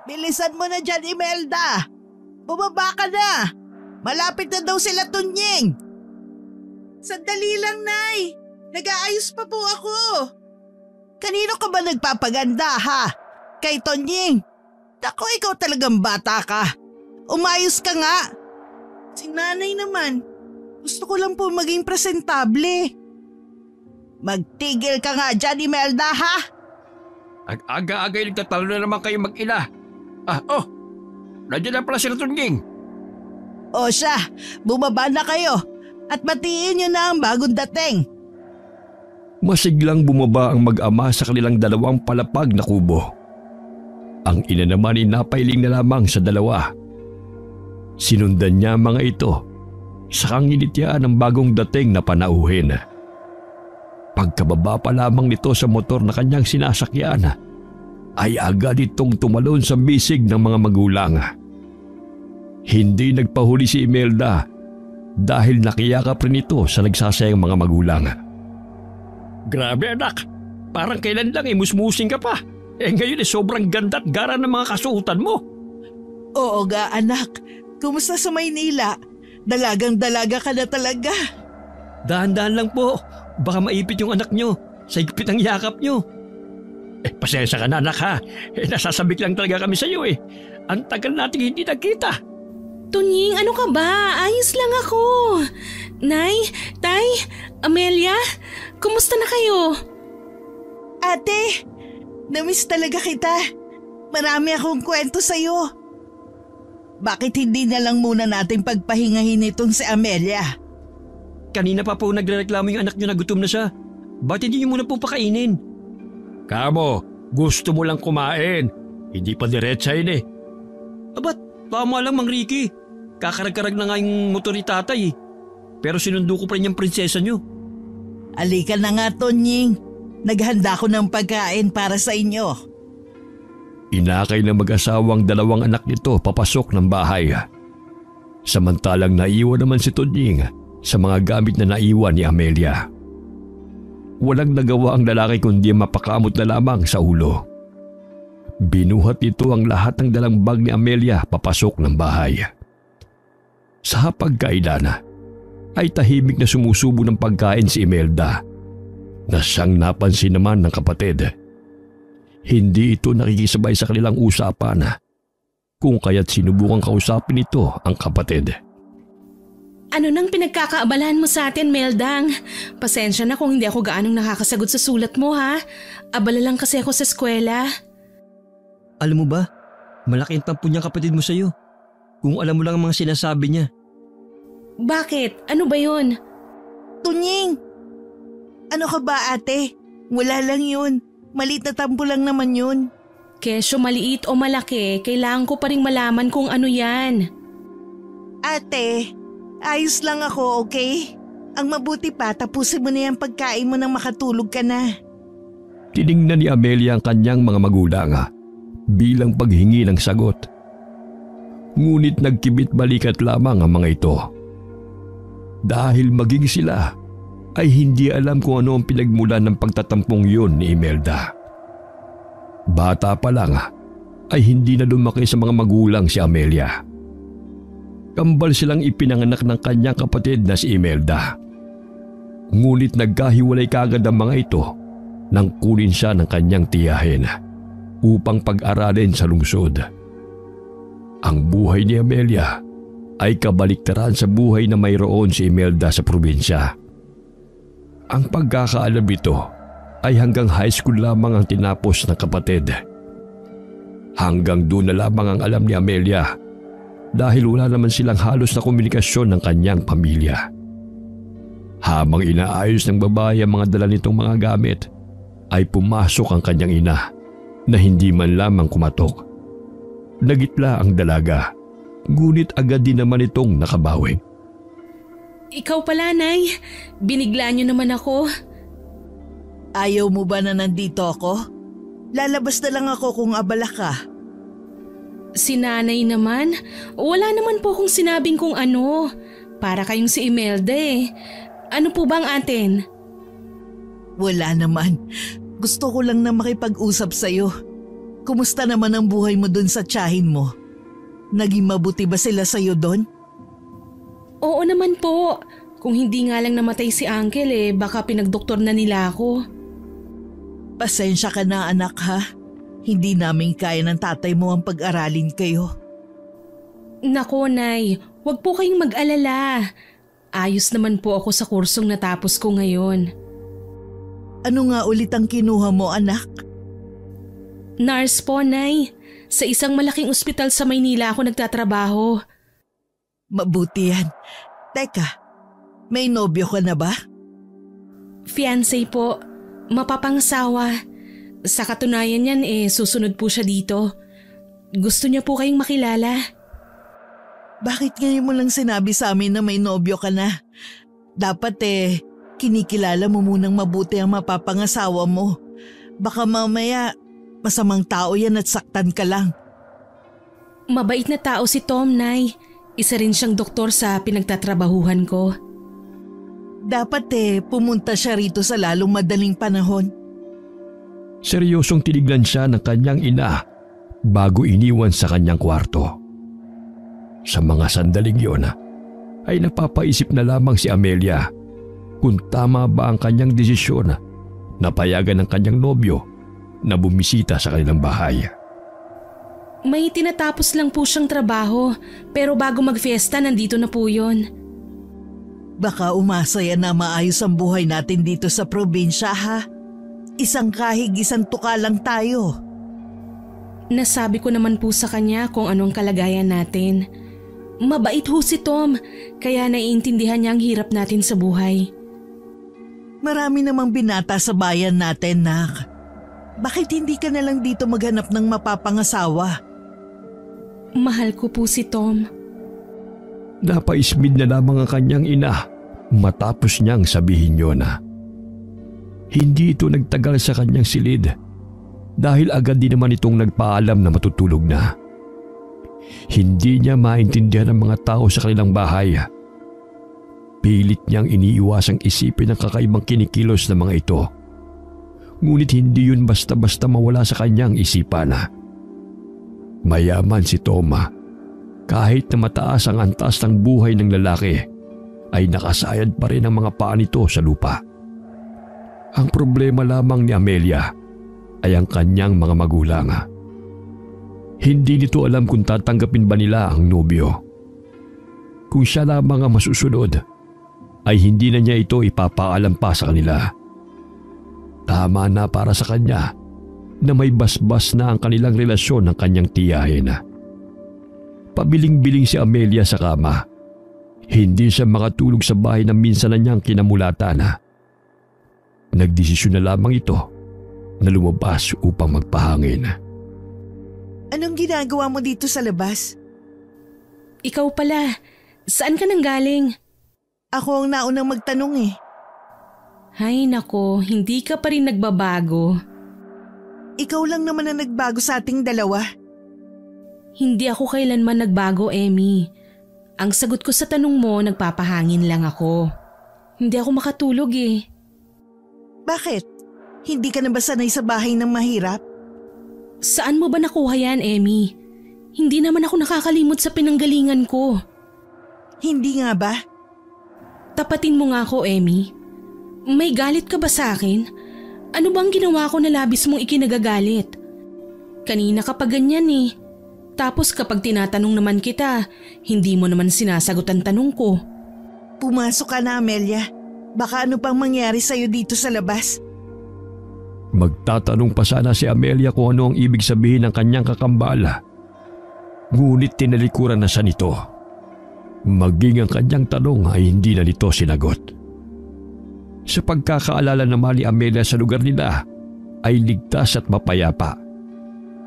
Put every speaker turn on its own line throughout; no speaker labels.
Bilisan mo na dyan, Imelda! Bumaba ka na! Malapit na daw sila, Tunying! Sandali lang, Nay! Nag-aayos pa po ako! Kanino ka ba nagpapaganda, ha? Kay Tunying? Naku, ikaw talagang bata ka! Umayos ka nga! Si Nanay naman, gusto ko lang po maging presentable. Magtigil ka nga dyan, Imelda, ha?
Aga-agay nagtatalo na naman kayo mag-ina. Nandiyan na pala sila Tunying.
O siya, bumaba na kayo at batiin niyo na ang bagong dating.
Masiglang bumaba ang mag-ama sa kanilang dalawang palapag na kubo. Ang ina naman ay napailing na lamang sa dalawa. Sinundan niya mga ito sa kanginitian ng bagong dating na panauhin. Pagkababa pa lamang nito sa motor na kanyang sinasakyan, ay agad itong tumalon sa bisig ng mga magulang. Hindi nagpahuli si Imelda dahil nakiyakap rin ito sa nagsasayang mga magulang. Grabe anak, parang kailan lang musmusing ka pa. Ngayon sobrang ganda at gara ng mga kasuotan mo.
Oo ga anak, kumusta sa Maynila? Dalagang-dalaga ka na talaga.
Dahan-dahan lang po, baka maipit yung anak nyo sa higpit ng yakap nyo. Pasensya ka na anak ha, nasasabik lang talaga kami sa iyo eh. Ang tagal nating hindi nagkita.
Tunying, ano ka ba? Ayos lang ako. Nay, Tay, Amelia, kumusta na kayo?
Ate, namiss talaga kita. Marami akong kwento sa'yo. Bakit hindi na lang muna natin pagpahingahin itong si Amelia?
Kanina pa po nagrereklamo yung anak nyo na gutom na siya. Ba't hindi nyo muna po pakainin? Kamo, gusto mo lang kumain. Hindi pa diretsa yun eh. Abat, tama lang Mang Ricky. Kakarag-karag na nga yung motor ni tatay eh. Pero sinundo ko pa rin yung prinsesa nyo.
Alika na nga, Tonying. Naghanda ko ng pagkain para sa inyo.
Inakay ng mag-asawang dalawang anak nito papasok ng bahay. Samantalang naiwan naman si Tonying sa mga gamit na naiwan ni Amelia. Walang nagawa ang lalaki kundi mapakamot na lamang sa ulo. Binuhat nito ang lahat ng dalang bag ni Amelia papasok ng bahay. Sa pagkailan ay tahimik na sumusubo ng pagkain si Imelda na siyang napansin naman ng kapatid. Hindi ito nakikisabay sa kanilang usapan kung kaya't sinubukang kausapin nito ang kapatid.
Ano nang pinagkakaabalahan mo sa atin, Meldang? Pasensya na kung hindi ako gaanong nakakasagot sa sulat mo, ha? Abala lang kasi ako sa eskwela.
Alam mo ba, malaki ang tampo niyang kapatid mo sa'yo. Kung alam mo lang ang mga sinasabi niya.
Bakit? Ano ba yun?
Tunying! Ano ka ba, ate? Wala lang yun. Maliit na tampo lang naman yun.
Kesyo maliit o malaki, kailangan ko pa rin malaman kung ano yan.
Ate, ayos lang ako, okay? Ang mabuti pa, tapusin mo na yung pagkain mo nang makatulog ka na.
Tiningnan ni Amelia ang kanyang mga magulang bilang paghingi ng sagot. Ngunit nagkibit balikat lamang ang mga ito. Dahil maging sila ay hindi alam kung ano ang pinagmulan ng pagtatampong yun ni Imelda. Bata pa lang ay hindi na lumaki sa mga magulang si Amelia. Kambal silang ipinanganak ng kanyang kapatid na si Imelda. Ngunit nagkahiwalay kagad ang mga ito nang kunin siya ng kanyang tiyahin upang pag-aralin sa lungsod. Ang buhay ni Amelia ay kabaliktaran sa buhay na mayroon si Imelda sa probinsya. Ang pagkakaalam ito ay hanggang high school lamang ang tinapos ng kapatid. Hanggang doon na lamang ang alam ni Amelia dahil wala naman silang halos na komunikasyon ng kanyang pamilya. Habang inaayos ng babae ang mga dala nitong mga gamit, ay pumasok ang kanyang ina na hindi man lamang kumatok. Nagitla ang dalaga, ngunit agad din naman itong nakabawi.
Ikaw pala, Nay. Binigla niyo naman ako.
Ayaw mo ba na nandito ako? Lalabas na lang ako kung abala ka.
Si Nanay naman, wala naman po kung sinabing kung ano. Para kayong si Imelda eh. Ano po bang atin?
Wala naman. Gusto ko lang na makipag-usap sa'yo. Kumusta naman ang buhay mo dun sa tiyahin mo? Naging mabuti ba sila sa'yo dun?
Oo naman po. Kung hindi nga lang namatay si Uncle baka pinagdoktor na nila ako.
Pasensya ka na anak ha. Hindi namin kaya ng tatay mo ang pag-aralin kayo.
Nako, Nay, wag po kayong mag-alala. Ayos naman po ako sa kursong natapos ko ngayon.
Ano nga ulit ang kinuha mo anak?
Nurse po, Nay. Sa isang malaking ospital sa Maynila ako nagtatrabaho.
Mabuti yan. Teka, may nobyo ka na ba?
Fiancé po. Mapapangasawa. Sa katunayan yan susunod po siya dito. Gusto niya po kayong makilala.
Bakit ngayon mo lang sinabi sa amin na may nobyo ka na? Dapat kinikilala mo munang mabuti ang mapapangasawa mo. Baka mamaya masamang tao yan at saktan ka lang.
Mabait na tao si Tom, Nay. Isa rin siyang doktor sa pinagtatrabahuhan ko.
Dapat pumunta siya rito sa lalong madaling panahon.
Seryosong tinignan siya ng kanyang ina bago iniwan sa kanyang kwarto. Sa mga sandaling yun ay napapaisip na lamang si Amelia kung tama ba ang kanyang desisyon na payagan ng kanyang nobyo na bumisita sa kanilang bahay.
May tinatapos lang po siyang trabaho pero bago mag-fiesta nandito na po yun.
Baka umasa yan na maayos ang buhay natin dito sa probinsya ha. Isang kahig, isang tuka lang tayo.
Nasabi ko naman po sa kanya kung anong kalagayan natin. Mabait ho si Tom kaya naiintindihan niya ang hirap natin sa buhay.
Marami namang binata sa bayan natin, nak. Bakit hindi ka na lang dito maghanap ng mapapangasawa?
Mahal ko po si Tom.
Napaismid na lamang ang kanyang ina matapos niyang sabihin yun. Hindi ito nagtagal sa kanyang silid dahil agad din naman itong nagpaalam na matutulog na. Hindi niya maintindihan ang mga tao sa kanilang bahay. Pilit niyang iniiwasang isipin ang kakaibang kinikilos ng mga ito. Ngunit hindi yun basta-basta mawala sa kanyang isipan. Mayaman si Toma. Kahit na mataas ang antas ng buhay ng lalaki, ay nakasayad pa rin ang mga paa nito sa lupa. Ang problema lamang ni Amelia ay ang kanyang mga magulang. Hindi nito alam kung tatanggapin ba nila ang nobyo. Kung siya lamang ang masusunod, ay hindi na niya ito ipapaalam pa sa kanila. Tama na para sa kanya na may basbas na ang kanilang relasyon ng kanyang tiyahin. Pabiling-biling si Amelia sa kama. Hindi siya makatulog sa bahay na minsan na niyang kinamulatan. Nagdesisyon na lamang ito na lumabas upang magpahangin.
Anong ginagawa mo dito sa labas?
Ikaw pala, saan ka nang galing?
Ako ang naunang magtanong
Hay nako, hindi ka pa rin nagbabago.
Ikaw lang naman ang nagbago sa ating dalawa.
Hindi ako kailanman nagbago, Emmy. Ang sagot ko sa tanong mo, nagpapahangin lang ako. Hindi ako makatulog
Bakit? Hindi ka na ba sanay sa bahay ng mahirap?
Saan mo ba nakuha yan, Emmy? Hindi naman ako nakakalimot sa pinanggalingan ko.
Hindi nga ba?
Tapatin mo nga ako, Emmy. May galit ka ba sa akin? Ano bang ginawa ko na labis mong ikinagagalit? Kanina ka pa ganyan Tapos kapag tinatanong naman kita, hindi mo naman sinasagot ang tanong ko.
Pumasok ka na, Amelia. Baka ano pang mangyari sa'yo dito sa labas.
Magtatanong pa sana si Amelia kung ano ang ibig sabihin ng kanyang kakambala. Ngunit tinalikuran na siya nito. Maging ang kanyang tanong ay hindi na nito sinagot. Sa pagkakaalala naman ni Amelia sa lugar nila ay ligtas at mapayapa.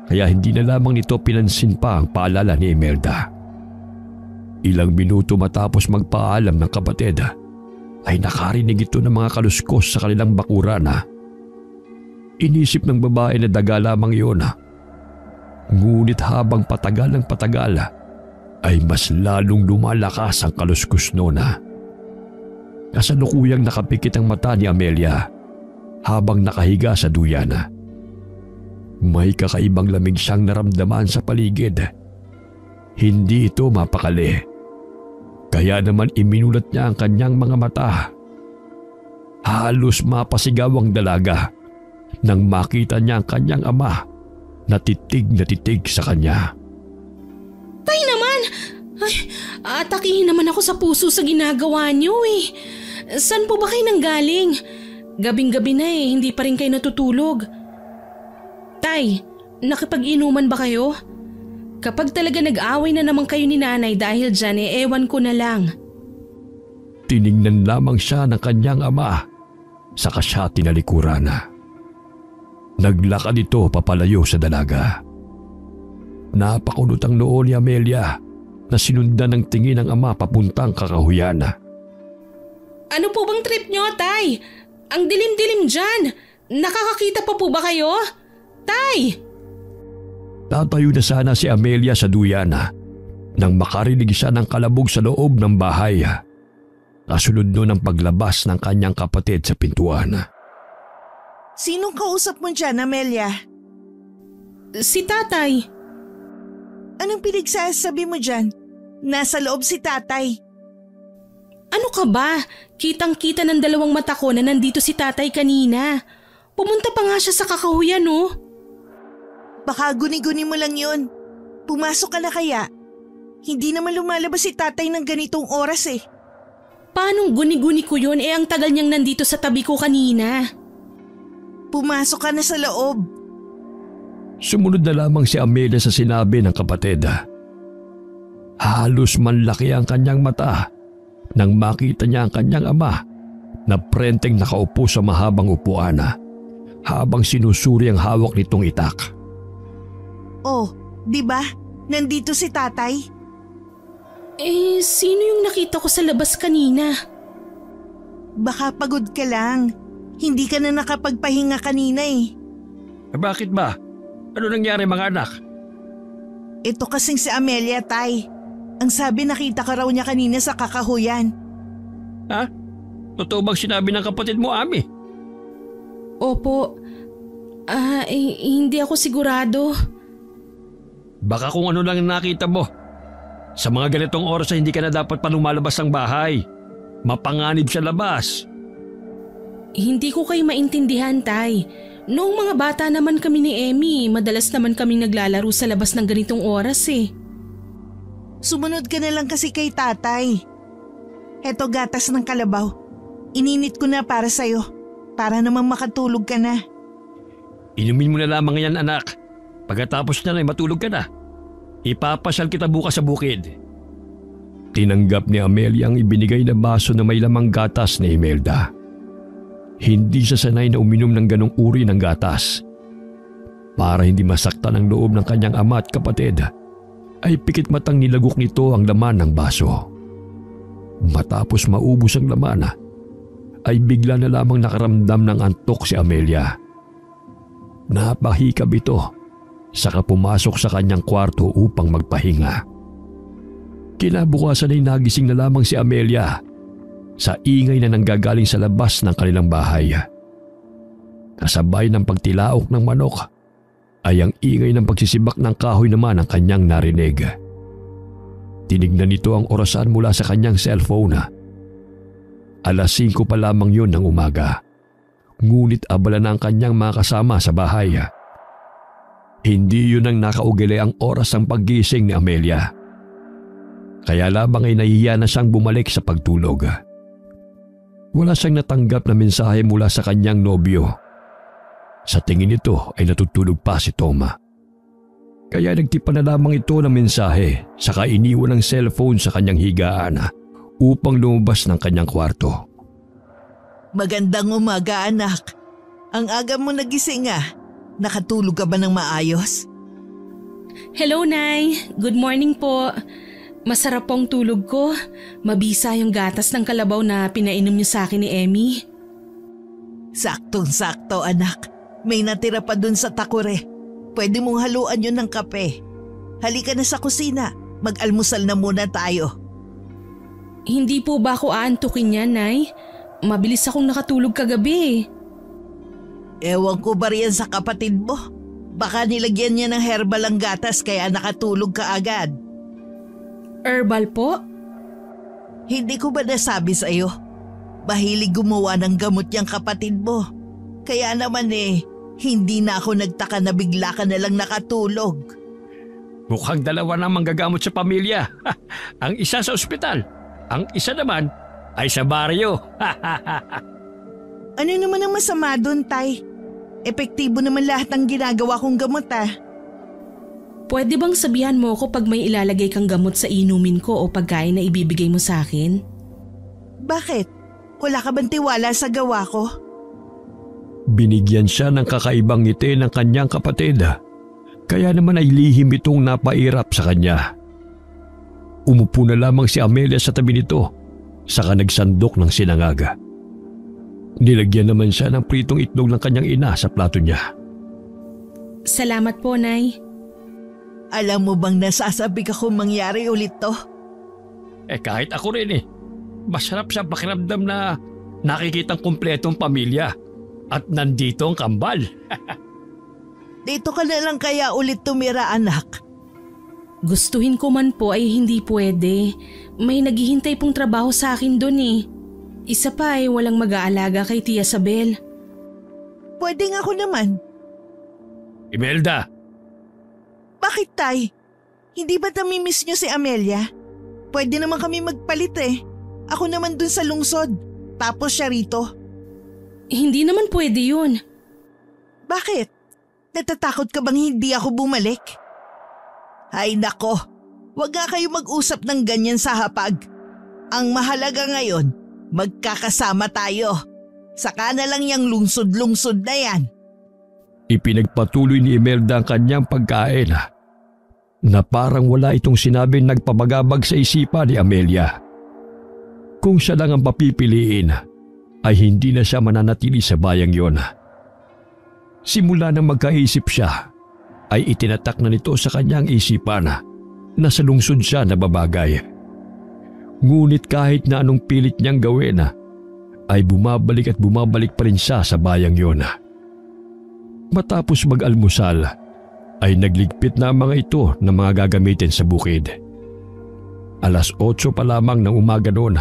Kaya hindi na lamang nito pinansin pa ang paalala ni Imelda. Ilang minuto matapos magpaalam ng kapatid ay nakarinig ito ng mga kaluskos sa kanilang bakuran. Inisip ng babae na daga lamang iyon. Ngunit habang patagal ng patagal ay mas lalong lumalakas ang kaluskos noon. Kasalukuyang nakapikit ang mata ni Amelia habang nakahiga sa duyan. May kakaibang lamig siyang naramdaman sa paligid. Hindi ito mapakali. Kaya naman iminulat niya ang kanyang mga mata. Halos mapasigaw ang dalaga nang makita niya ang kanyang ama na titig sa kanya.
Tay naman! Ay, atakihin naman ako sa puso sa ginagawa niyo eh. Saan po ba kayo nanggaling? Gabing-gabi na eh, hindi pa rin kayo natutulog. Tay, nakipag-inuman ba kayo? Kapag talaga nag-away na naman kayo ni nanay dahil dyan ewan ko na lang.
Tiningnan lamang siya ng kanyang ama, saka siya tinalikuran. Naglakad ito papalayo sa dalaga. Napakunot ang noo ni Amelia na sinundan ng tingin ng ama papuntang kakahuyan.
Ano po bang trip nyo, Tay? Ang dilim-dilim dyan. Nakakakita pa po ba kayo? Tay!
Tatayo na sana si Amelia sa duyan nang makarinig siya ng kalabog sa loob ng bahay. Kasunod nun ang paglabas ng kanyang kapatid sa pintuan.
Sinong kausap mo dyan, Amelia?
Si Tatay.
Anong pinagsasabi mo dyan? Nasa loob si Tatay.
Ano ka ba? Kitang-kita ng dalawang mata ko na nandito si Tatay kanina. Pumunta pa nga siya sa kakahuyan, oh.
Baka guni-guni mo lang yun. Pumasok ka na kaya? Hindi naman lumalabas si Tatay ng ganitong oras eh.
Paanong guni-guni ko yun ang tagal niyang nandito sa tabi ko kanina?
Pumasok ka na sa loob.
Sumunod na lamang si Amelia sa sinabi ng kapatid. Halos manlaki ang kanyang mata nang makita niya ang kanyang ama na prenteng nakaupo sa mahabang upuan habang sinusuri ang hawak nitong itak.
Oh, di ba? Nandito si Tatay.
Sino yung nakita ko sa labas kanina?
Baka pagod ka lang. Hindi ka na nakapagpahinga kanina eh.
Bakit ba? Ano nangyari mga anak?
Ito kasing si Amelia, Tay. Ang sabi nakita ka raw niya kanina sa kakahuyan.
Ha? Totoo bang sinabi ng kapatid mo, Ami?
Opo. Hindi ako sigurado.
Baka kung ano lang nakita mo. Sa mga ganitong oras ay hindi ka na dapat pa lumalabas ng bahay. Mapanganib sa labas.
Hindi ko kayo maintindihan, Tay. Noong mga bata naman kami ni Emmy, madalas naman kaming naglalaro sa labas ng ganitong oras eh.
Sumunod ka na lang kasi kay Tatay. Heto gatas ng kalabaw. Ininit ko na para sa'yo. Para namang makatulog ka na.
Inumin mo na lamang yan, anak. Pagkatapos na matulog ka na. Ipapasyal kita bukas sa bukid. Tinanggap ni Amelia ang ibinigay na baso na may lamang gatas ni Imelda. Hindi siya sanay na uminom ng ganong uri ng gatas. Para hindi masaktan ang loob ng kanyang ama at kapatid, ay pikit matang nilagok nito ang laman ng baso. Matapos maubos ang laman, ay bigla na lamang nakaramdam ng antok si Amelia. Napahikab ito, saka pumasok sa kanyang kwarto upang magpahinga. Kinabukasan ay nagising na lamang si Amelia sa ingay na nanggagaling sa labas ng kanilang bahay. Kasabay ng pagtilaok ng manok ay ang ingay ng pagsisibak ng kahoy naman ang kanyang narinig. Tinignan nito ang orasan mula sa kanyang cellphone. 5:00 pa lamang yun ng umaga. Ngunit abala na ang kanyang mga kasama sa bahay. Hindi yun ang nakaugili ang oras ng paggising ni Amelia. Kaya lamang ay nahihiya na siyang bumalik sa pagtulog. Wala siyang natanggap na mensahe mula sa kanyang nobyo. Sa tingin nito ay natutulog pa si Toma. Kaya nagtipa na lamang ito ng mensahe saka iniwan ang cellphone sa kanyang higaan upang lumabas ng kanyang kwarto.
Magandang umaga, anak. Ang aga mo nagising ah. Nakatulog ka ba ng maayos?
Hello, Nay. Good morning po. Masarap pong tulog ko. Mabisa yung gatas ng kalabaw na pinainom niyo sa akin ni Emmy.
Saktong-sakto, anak. May natira pa dun sa takure. Pwede mong haluan yun ng kape. Halika na sa kusina. Mag-almusal na muna tayo.
Hindi po ba ako aantukin yan, Nay? Mabilis akong nakatulog kagabi.
Ewan ko ba riyan sa kapatid mo? Baka nilagyan niya ng herbal ang gatas kaya nakatulog ka agad.
Herbal po?
Hindi ko ba nasabi sa'yo? Mahilig gumawa ng gamot yung kapatid mo. Kaya naman hindi na ako nagtaka na bigla ka na lang nakatulog.
Mukhang dalawa na manggagamot sa pamilya. Ang isa sa ospital, ang isa naman ay sa baryo.
Ano naman ang masama doon, Tay? Epektibo naman lahat ng ginagawa kong gamot
Pwede bang sabihan mo ko pag may ilalagay kang gamot sa inumin ko o pagkain na ibibigay mo sa akin?
Bakit? Wala ka bang tiwala sa gawa ko?
Binigyan siya ng kakaibang ngiti ng kanyang kapatid. Kaya naman ay lihim itong napairap sa kanya. Umupo na lamang si Amelia sa tabi nito, saka nagsandok ng sinangaga. Nilagyan naman siya ng pritong itlog ng kanyang ina sa plato niya.
Salamat po, Nay.
Alam mo bang nasasabi ka kung mangyari ulit to?
Kahit ako rin Masarap sa pakiramdam na nakikitang kumpletong pamilya at nandito ang kambal.
Dito ka na lang kaya ulit tumira, anak.
Gustuhin ko man po ay hindi pwede. May naghihintay pong trabaho sa akin doon Isa pa ay walang mag-aalaga kay Tia Sabel.
Pwede nga ako naman.
Imelda!
Bakit, Tay? Hindi ba namimiss niyo si Amelia? Pwede naman kami magpalit Ako naman dun sa lungsod, tapos siya rito.
Hindi naman pwede yun.
Bakit? Natatakot ka bang hindi ako bumalik? Ay nako, wag nga kayo mag-usap ng ganyan sa hapag. Ang mahalaga ngayon, magkakasama tayo. Saka na lang yung lungsod-lungsod na yan.
Ipinagpatuloy ni Imelda ang kanyang pagkain na parang wala itong sinabing nagpabagabag sa isipan ni Amelia. Kung siya lang ang papipiliin, ay hindi na siya mananatili sa bayang yon. Simula nang magkaisip siya, ay itinatak na nito sa kanyang isipan na sa lungsod siya nababagay. Ngunit kahit na anong pilit niyang gawin, ay bumabalik at bumabalik pa rin siya sa bayang yon. Matapos mag-almusal, ay nagligpit na ang mga ito ng mga gagamitin sa bukid. 8:00 pa lamang ng umaga noon,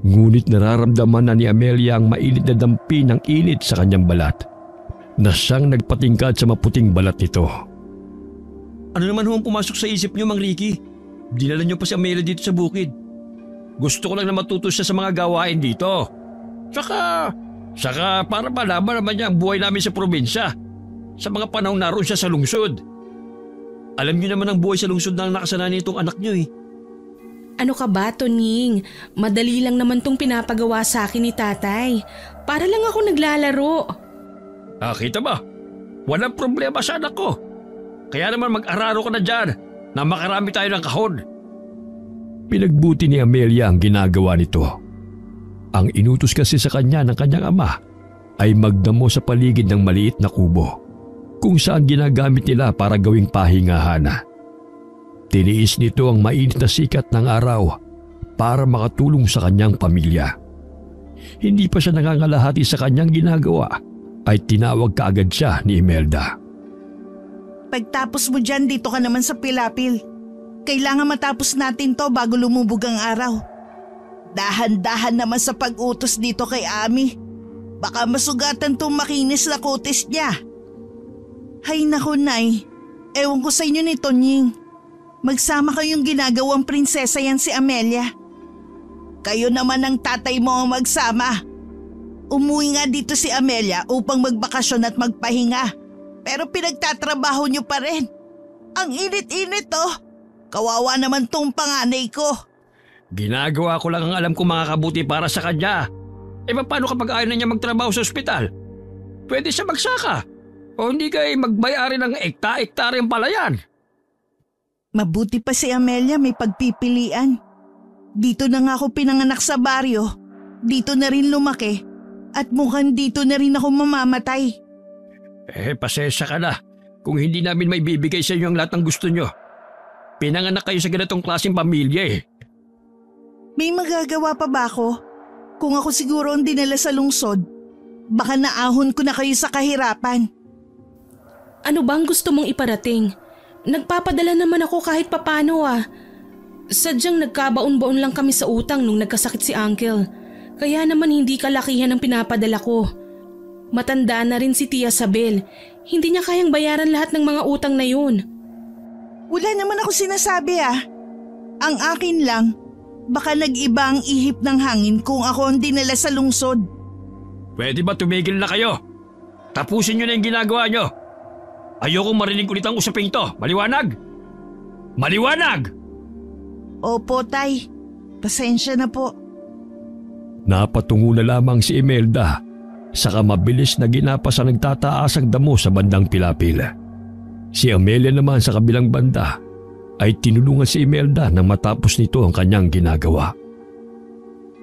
ngunit nararamdaman na ni Amelia ang mainit na dampi ng init sa kanyang balat, na siyang nagpatingkad sa maputing balat nito.
Ano naman ang pumasok sa isip niyo, Mang Ricky? Dinala niyo pa si Amelia dito sa bukid.
Gusto ko lang na matuto siya sa mga gawain dito. Saka para malaman naman niya ang buhay namin sa probinsya sa mga panahon naroon siya sa lungsod.
Alam niyo naman ang buhay sa lungsod na nakasanay nitong anak niyo
Ano ka ba, Tonying? Madali lang naman tong pinapagawa sa akin ni tatay. Para lang ako naglalaro.
Kita ba? Walang problema sa anak ko. Kaya naman mag-araro ka na dyan na makarami tayo ng kahon. Pinagbuti ni Amelia ang ginagawa nito. Ang inutos kasi sa kanya ng kanyang ama ay magdamo sa paligid ng maliit na kubo kung saan ginagamit nila para gawing pahingahan. Tiniis nito ang mainit na sikat ng araw para makatulong sa kanyang pamilya. Hindi pa siya nangangalahati sa kanyang ginagawa ay tinawag kaagad siya ni Imelda.
Pagtapos mo dyan, dito ka naman sa Pilapil. Kailangan matapos natin to bago lumubog ang araw. Dahan-dahan naman sa pag-utos dito kay Ami. Baka masugatan tong makinis na kutis niya. Hay naku, Nay. Ewan ko sa inyo ni Tonying. Magsama kayong ginagawang prinsesa yan si Amelia. Kayo naman ang tatay mo ang magsama. Umuwi nga dito si Amelia upang magbakasyon at magpahinga. Pero pinagtatrabaho niyo pa rin. Ang init-init Kawawa naman tong panganay ko.
Ginagawa ko lang ang alam ko makakabuti para sa kanya. Paano kapag ayaw na niya magtrabaho sa ospital? Pwede siya magsaka. O hindi kayo magbayari ng ekta-ektaryang palayan.
Mabuti pa si Amelia may pagpipilian. Dito na nga ako pinanganak sa baryo. Dito na rin lumaki. At mukhang dito na rin ako mamamatay.
Pasensya ka na kung hindi namin may bibigay sa inyo ang lahat ng gusto nyo. Pinanganak kayo sa ganitong klaseng pamilya
May magagawa pa ba ako? Kung ako siguro ang dinala sa lungsod, baka naahon ko na kayo sa kahirapan.
Ano bang gusto mong iparating? Nagpapadala naman ako kahit papano ah. Sadyang nagkabaon-baon lang kami sa utang nung nagkasakit si Uncle. Kaya naman hindi kalakihan ang pinapadala ko. Matanda na rin si Tia Sabel. Hindi niya kayang bayaran lahat ng mga utang na yun.
Wala naman ako sinasabi ah. Ang akin lang, baka nag-iba ang ihip ng hangin kung ako ang dinala sa lungsod.
Pwede ba tumigil na kayo? Tapusin nyo na yung ginagawa nyo. Ayokong marinig ulit ang usaping to. Maliwanag? Maliwanag!
Opo, Tay. Pasensya na po.
Napatungo na lamang si Imelda, saka mabilis na ginapas ang nagtataas ang damo sa bandang Pilapil. Si Amelia naman sa kabilang banda ay tinulungan si Imelda nang matapos nito ang kanyang ginagawa.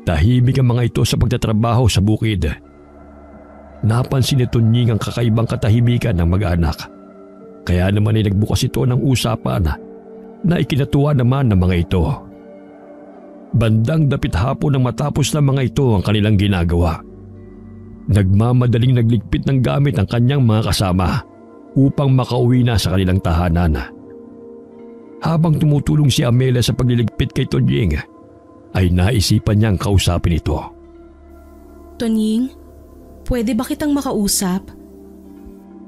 Tahimik ang mga ito sa pagtatrabaho sa bukid. Napansin ni Tunying ang kakaibang katahimikan ng mag-anak. Kaya naman ay nagbukas ito ng usapan na ikinatuwa naman ng mga ito. Bandang dapit hapon nang matapos ng mga ito ang kanilang ginagawa. Nagmamadaling nagligpit ng gamit ang kanyang mga kasama upang makauwi na sa kanilang tahanan. Habang tumutulong si Amelia sa pagliligpit kay Tunying, ay naisipan niyang kausapin ito.
Tunying, pwede ba kitang makausap?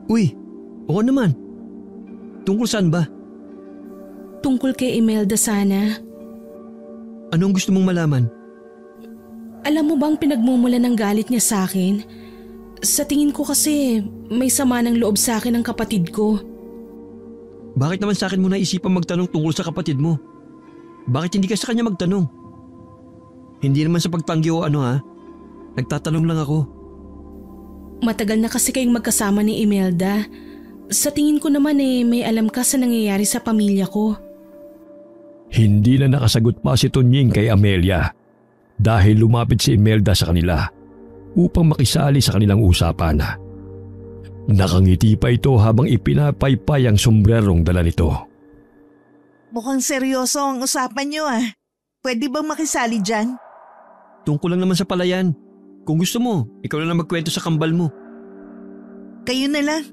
Uy, oo naman. Tungkol saan ba?
Tungkol kay Imelda sana.
Anong gusto mong malaman?
Alam mo bang pinagmumula ng galit niya sa akin? Sa tingin ko kasi may sama ng loob sa akin ang kapatid ko.
Bakit naman sa akin mo naisipan magtanong tungkol sa kapatid mo? Bakit hindi ka sa kanya magtanong? Hindi naman sa pagtanggi o ano ha? Nagtatanong lang ako.
Matagal na kasi kayong magkasama ni Imelda. Sa tingin ko naman may alam ka sa nangyayari sa pamilya ko.
Hindi na nakasagot pa si Tunying kay Amelia dahil lumapit si Imelda sa kanila upang makisali sa kanilang usapan. Nakangiti pa ito habang ipinapaypay ang sombrerong dala nito.
Mukhang seryoso ang usapan niyo ah. Pwede bang makisali dyan?
Tungkol lang naman sa palayan. Kung gusto mo, ikaw na lang magkwento sa kambal mo.
Kayo na lang.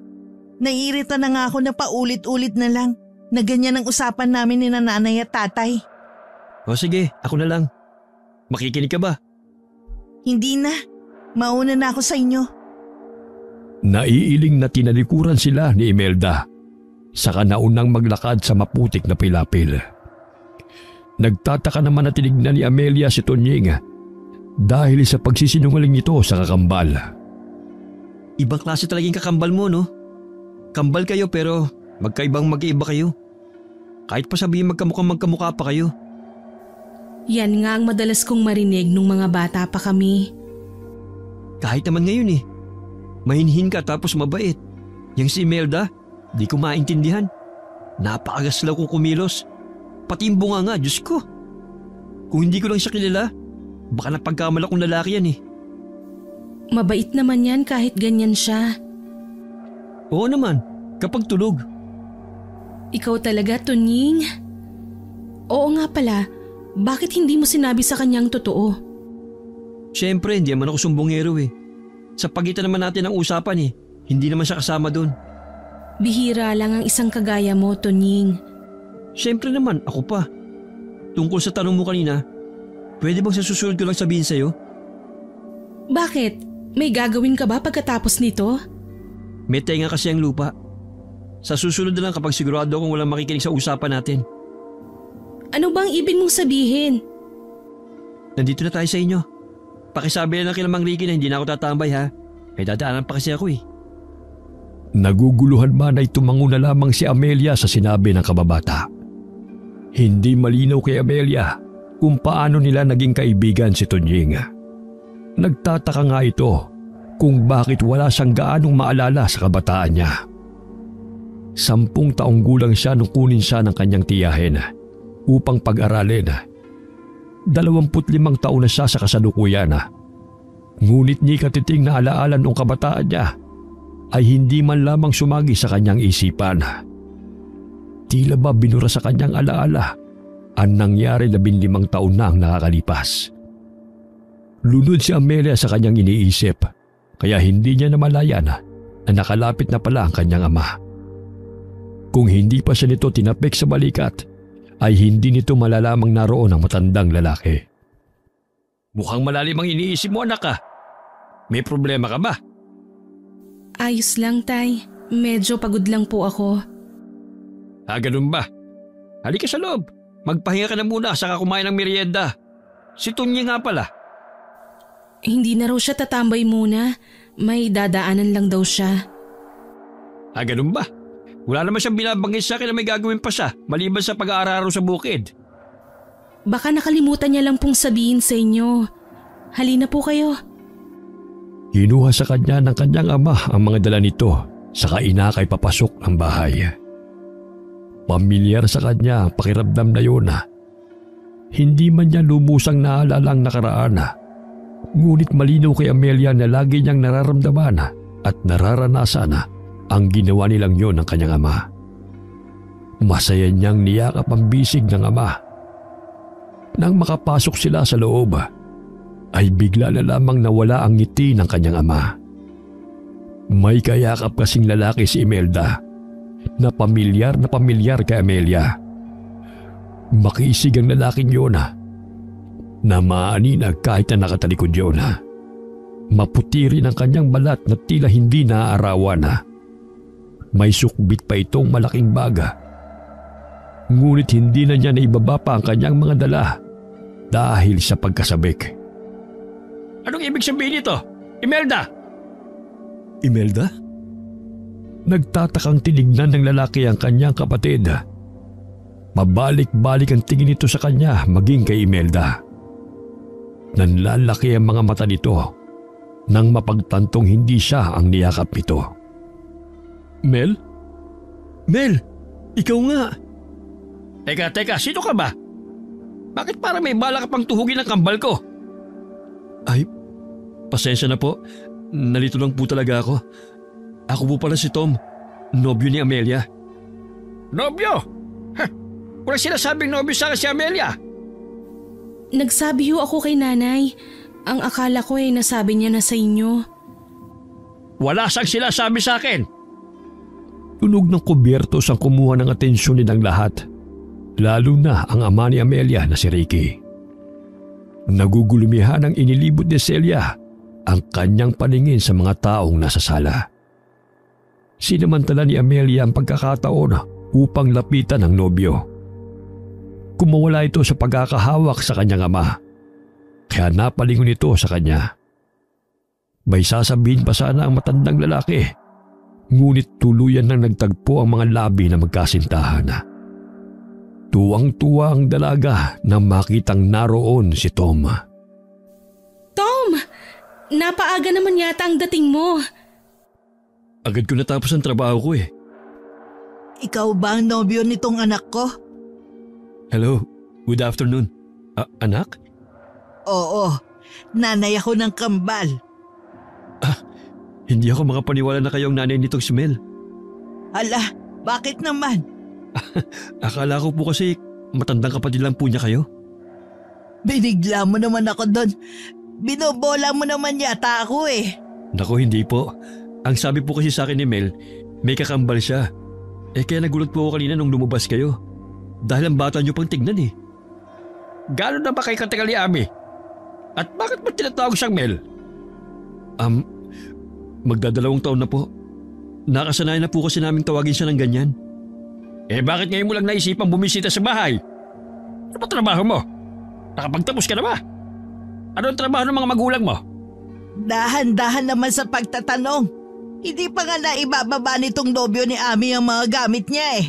Naiirita na nga ako na paulit-ulit na lang na ganyan ang usapan namin ni nanay at tatay.
O sige, ako na lang. Makikinig ka ba?
Hindi na. Mauna na ako sa inyo.
Naiiling na tinalikuran sila ni Imelda, saka naunang maglakad sa maputik na pilapil. Nagtataka naman na tinignan ni Amelia si Tunying dahil sa pagsisinungaling nito sa kakambal.
Ibang klase talagang kakambal mo, no? Kambal kayo pero magkaibang mag-iiba kayo. Kahit pa sabihin magkamukha pa kayo.
Yan nga ang madalas kong marinig nung mga bata pa kami.
Kahit naman ngayon eh. Mahinhin ka tapos mabait. Yang si Imelda, di ko maintindihan. Napakagasla kong kumilos. Pati yung bunga nga, Diyos ko. Kung hindi ko lang siya kilala, baka napagkamala kong lalaki yan eh.
Mabait naman yan kahit ganyan siya.
Oo naman, kapag tulog.
Ikaw talaga, Tunying. Oo nga pala, bakit hindi mo sinabi sa kanyang totoo?
Siyempre, hindi naman ako sumbongero eh. Sa pagitan naman natin ang usapan eh, hindi naman siya kasama doon.
Bihira lang ang isang kagaya mo, Tunying.
Siyempre naman, ako pa. Tungkol sa tanong mo kanina, pwede bang sa susunod ko lang sabihin sa'yo?
Bakit? May gagawin ka ba pagkatapos nito?
May tenga kasi ang lupa. Sa susunod na lang kapag sigurado akong walang makikinig sa usapan natin.
Ano bang ibig mong sabihin?
Nandito na tayo sa inyo. Pakisabi na lang kay Mang Ricky na hindi na ako tatambay ha. May dadaanan pa kasi ako eh.
Naguguluhan man ay tumango na lamang si Amelia sa sinabi ng kababata. Hindi malinaw kay Amelia kung paano nila naging kaibigan si Tunying. Nagtataka nga ito kung bakit wala siyang gaanong maalala sa kabataan niya. 10 taong gulang siya nung kunin siya ng kanyang tiyahin upang pag-aralin. 25 taon na siya sa kasalukuyan. Ngunit ni katiting na alaala noong kabataan niya ay hindi man lamang sumagi sa kanyang isipan. Tila ba binura sa kanyang alaala ang nangyari 15 taon na ang nakakalipas. Lunod si Amelia sa kanyang iniisip kaya hindi niya namalayan na nakalapit na pala ang kanyang ama. Kung hindi pa siya nito tinapik sa balikat, ay hindi nito malalamang naroon ang matandang lalaki. Mukhang malalim ang iniisip mo, anak ah. May problema ka ba?
Ayos lang, Tay. Medyo pagod lang po ako.
Ganun ba? Halika sa loob. Magpahinga ka na muna saka kumain ng merienda. Si Tunyi nga pala.
Hindi na raw siya tatambay muna. May dadaanan lang daw siya.
Ganun ba? Wala naman siyang binabanggit sa akin na may gagawin pa siya maliban sa pag-aararo sa bukid.
Baka nakalimutan niya lang pong sabihin sa inyo. Halina po kayo.
Kinuha sa kanya ng kanyang ama ang mga dala nito saka inakay papasok ng bahay. Pamilyar sa kanya ang pakiramdam na yun. Hindi man niya lumusang naalala ang nakaraan. Ngunit malinaw kay Amelia na lagi niyang nararamdaman at nararanasan ang ginawa nilang yon ng kanyang ama. Masaya niyang niyakap ang bisig ng ama. Nang makapasok sila sa loob, ay bigla na lamang nawala ang ngiti ng kanyang ama. May kayakap kasing lalaki si Imelda na pamilyar kay Amelia. Makisig ang lalaking yun na maaninag kahit na nakatalikod yun. Maputi rin ang kanyang balat na tila hindi naaarawan. May sukbit pa itong malaking baga. Ngunit hindi na niya naibaba pa ang kanyang mga dala dahil sa pagkasabik. Anong ibig sabihin nito? Imelda! Imelda? Nagtatakang tinignan ng lalaki ang kanyang kapatid. Pabalik-balik ang tingin nito sa kanya maging kay Imelda. Nanlalaki ang mga mata nito nang mapagtantong hindi siya ang niyakap nito. Mel? Mel! Ikaw nga! Teka, sino ka ba? Bakit parang may bala ka pang tuhugin ang kambal ko? Ay, pasensya na po. Nalito lang po talaga ako. Ako po pala si Tom, nobyo ni Amelia. Nobyo? Wala sinasabing nobyo sa akin si Amelia.
Nagsabi ho ako kay nanay. Ang akala ko nasabi niya na sa inyo.
Wala siyang sinasabi sa akin. Tunog ng kubyertos ang kumuha ng atensyon nilang lahat. Lalo na ang ama ni Amelia na si Ricky. Nagugulumihan ang inilibot ni Celia ang kanyang paningin sa mga taong nasa sala. Sinamantala ni Amelia ang pagkakataon upang lapitan ang nobyo. Kumawala ito sa pagkakahawak sa kanyang ama, kaya napalingon ito sa kanya. May sasabihin pa sana ang matandang lalaki, ngunit tuluyan nang nagtagpo ang mga labi na magkasintahan. Tuwang-tuwa ang dalaga nang makitang naroon si Tom.
Tom! Napaaga naman yata ang dating mo.
Agad ko natapos ang trabaho ko eh.
Ikaw ba ang nobyo nitong anak ko?
Hello, good afternoon. Anak?
Oo, nanay ako ng kambal.
Hindi ako makapaniwala na kayong nanay nitong si Mel.
Hala, bakit naman?
Akala ko po kasi matandang kapatid lang po niya kayo.
Binigla mo naman ako doon. Binobola mo naman yata ako eh.
Naku, hindi po. Ang sabi po kasi sa akin ni Mel, may kakambal siya. Kaya nagulat po ako kanina nung lumabas kayo. Dahil ang bata niyo pang tignan eh. Gano'n na ba kayo katagal ni Ami? At bakit mo tinatawag siyang Mel? Magdadalawang taon na po. Nakasanayan na po kasi naming tawagin siya ng ganyan. Bakit ngayon mo lang naisipang bumisita sa bahay? Ano ba trabaho mo? Nakapagtapos ka na ba? Ano ang trabaho ng mga magulang mo?
Dahan-dahan naman sa pagtatanong. Hindi pa nga naibababa nitong nobyo ni Ami ang mga gamit niya eh.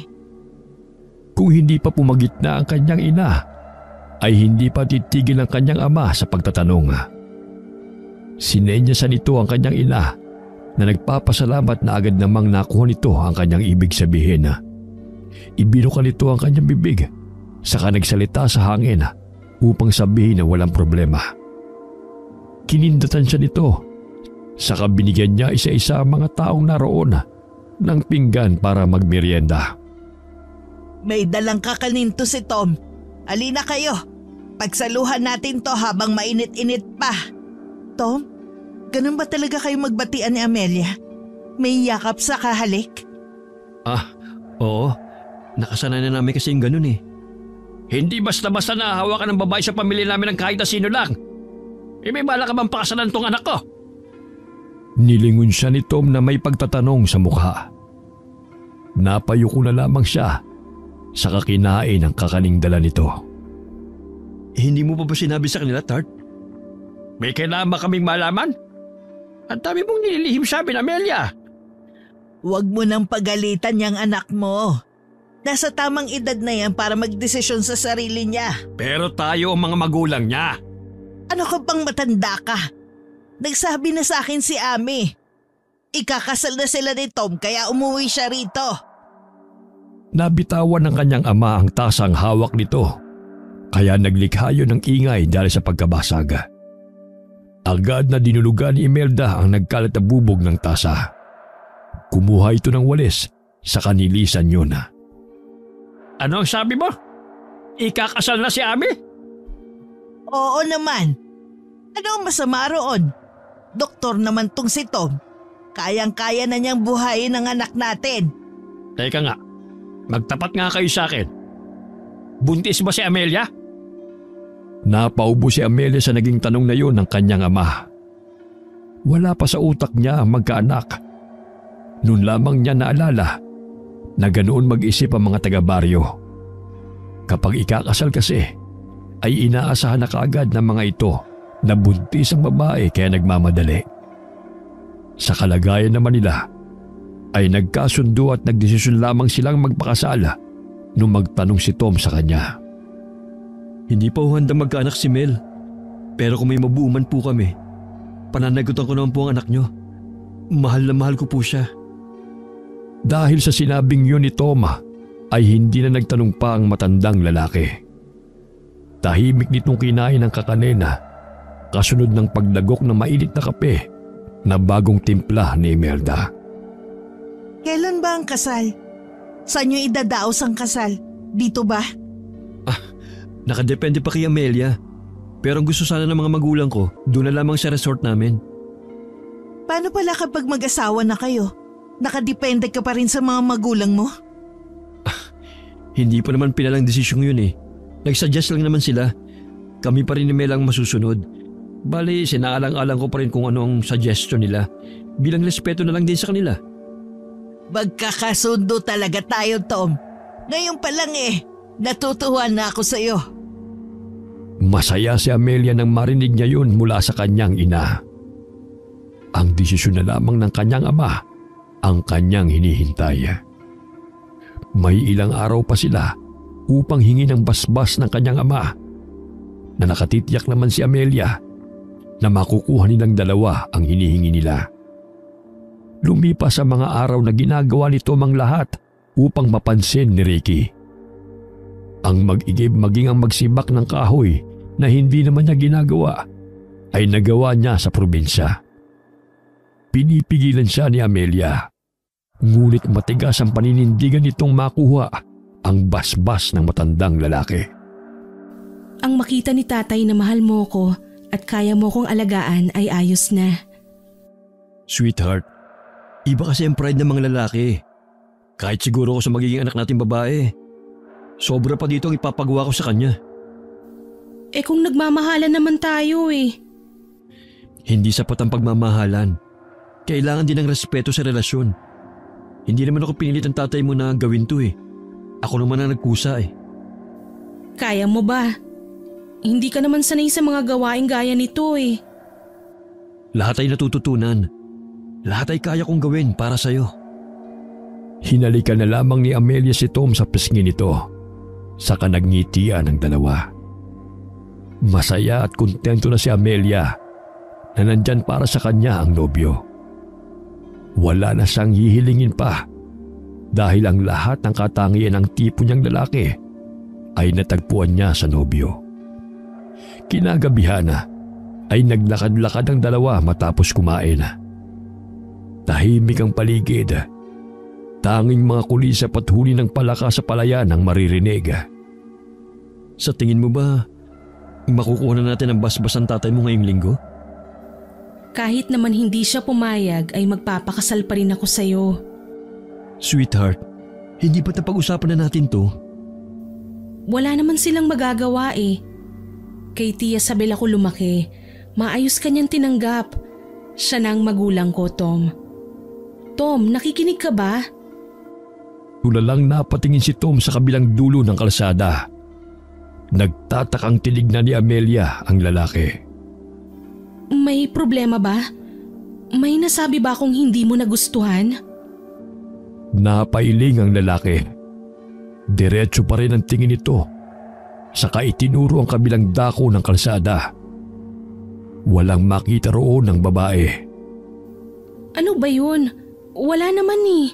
Kung hindi pa pumagitna ang kanyang ina, ay hindi pa titigil ang kanyang ama sa pagtatanong. Sinenyasan nito ang kanyang ina na nagpapasalamat na agad namang nakuha nito ang kanyang ibig sabihin. Ibinuka nito ang kanyang bibig saka nagsalita sa hangin upang sabihin na walang problema. Kinindatan siya nito saka binigyan niya isa-isa ang mga taong naroon ng pinggan para magmerienda.
May dalang kakanin to si Tom. Alina kayo. Pagsaluhan natin to habang mainit-init pa. Tom, ganun ba talaga kayo magbatian ni Amelia? May yakap sa kahalik?
Oo, nakasanay na namin kasi yung ganun eh.
Hindi basta-basta nahahawakan ng babae sa pamilya namin ng kahit na sino lang. May bala ka bang pakasalan tong anak ko? Nilingon siya ni Tom na may pagtatanong sa mukha. Napayuko na lamang siya sa kakinain ng kakaning dala nito.
Hindi mo pa ba sinabi sa kanila, Tart?
May kailangan ba kaming malaman? Ang dami mong nililihim sa amin, Amelia.
Huwag mo nang pagalitan yung anak mo. Nasa tamang edad na yan para magdesisyon sa sarili niya.
Pero tayo ang mga magulang niya.
Ano ka bang matanda ka? Nagsabi na sa akin si Ami. Ikakasal na sila ni Tom kaya umuwi siya rito.
Nabitawan ng kanyang ama ang tasang hawak nito. Kaya naglikha yun ng ingay dahil sa pagkabasag. Agad na dinulugan ni Imelda ang nagkalat na bubog ng tasa. Kumuha ito ng walis sa kanilisan yun. Ano ang sabi mo? Ikakasal na si Ami?
Oo naman. Ano ang masama roon? Doktor naman tong si Tom. Kayang-kaya na niyang buhayin ang anak natin.
Teka nga, magtapat nga kayo sa akin. Buntis ba si Amelia? Napaubo si Amelia sa naging tanong na yun ng kanyang ama. Wala pa sa utak niya ang magkaanak. Noon lamang niya naalala na ganoon mag-isip ang mga taga-baryo. Kapag ikakasal kasi, ay inaasahan na kaagad ng mga ito na buntis ang babae kaya nagmamadali. Sa kalagayan naman nila, ay nagkasundo at nagdesisyon lamang silang magpakasal nung magtanong si Tom sa kanya.
Hindi pa handa magkaanak si Mel. Pero kung may mabuuman po kami, pananagutan ko naman po ang anak nyo. Mahal na mahal ko po siya.
Dahil sa sinabing yun ni Tom, ay hindi na nagtanong pa ang matandang lalaki. Tahimik nitong kinain ng kakanena, kasunod ng pagdagok ng mainit na kape na bagong timpla ni Imelda.
Kailan ba ang kasal? Saan niyo idadaos ang kasal? Dito ba?
Nakadepende pa kay Amelia. Pero ang gusto sana ng mga magulang ko, doon na lamang sa resort namin.
Paano pala kapag mag-asawa na kayo? Nakadepende ka pa rin sa mga magulang mo?
Hindi pa naman pinalang desisyon yun eh. Nagsuggest lang naman sila. Kami pa rin ni Mel ang masusunod. Bali, sinaalang-alang ko pa rin kung ano ang suggestion nila. Bilang respeto na lang din sa kanila.
Magkakasundo talaga tayo, Tom. Ngayon pa lang natutuwa na ako sa'yo.
Masaya si Amelia nang marinig niya yun mula sa kanyang ina. Ang desisyon na lamang ng kanyang ama ang kanyang hinihintay. May ilang araw pa sila upang hingi ng basbas ng kanyang ama na nakatitiyak naman si Amelia na makukuha nilang dalawa ang hinihingi nila. Lumipas ang mga araw na ginagawa nito ang lahat upang mapansin ni Ricky. Ang mag-igib maging ang magsibak ng kahoy na hindi naman niya ginagawa ay nagawa niya sa probinsya. Pinipigilan siya ni Amelia, ngunit matigas ang paninindigan nitong makuha ang basbas ng matandang lalaki.
Ang makita ni tatay na mahal mo ko at kaya mo kong alagaan ay ayos na.
Sweetheart, iba kasi ang pride ng mga lalaki. Kahit siguro ako sa magiging anak natin babae, sobra pa dito ang ipapagawa ko sa kanya.
Kung nagmamahalan naman tayo
Hindi sapat ang pagmamahalan. Kailangan din ng respeto sa relasyon. Hindi naman ako pinilit ng tatay mo na gawin to Ako naman ang nagkusa
Kaya mo ba? Hindi ka naman sanay sa mga gawaing gaya nito
Lahat ay natututunan. Lahat ay kaya kong gawin para sa'yo.
Hinalikan na lamang ni Amelia si Tom sa pisngi nito. Saka nagngitian ng dalawa. Masaya at kontento na si Amelia na nandyan para sa kanya ang nobyo. Wala na siyang hihilingin pa dahil ang lahat ng katangian ng tipo niyang lalaki ay natagpuan niya sa nobyo. Kinagabihan ay naglakad-lakad ang dalawa matapos kumain. Tahimik ang paligid. Tanging mga kulisap at huni ng palaka sa palayan ang maririnig.
Sa tingin mo ba, makukuha na natin ang basbas ng tatay mo ngayong linggo?
Kahit naman hindi siya pumayag ay magpapakasal pa rin ako sa'yo.
Sweetheart, Hindi ba napag-usapan na natin to?
Wala naman silang magagawa eh. Kay Tia Sabel ako lumaki. Maayos kanyang tinanggap. Siya na ang magulang ko, Tom. Tom, nakikinig ka ba?
Tulalang napatingin si Tom sa kabilang dulo ng kalsada. Nagtatakang tinignan ni Amelia ang lalaki.
May problema ba? May nasabi ba akong hindi mo nagustuhan?
Napailing ang lalaki. Diretso pa rin ang tingin nito. Saka itinuro ang kabilang dako ng kalsada. Walang makita roon ng babae.
Ano ba yun? Wala naman eh.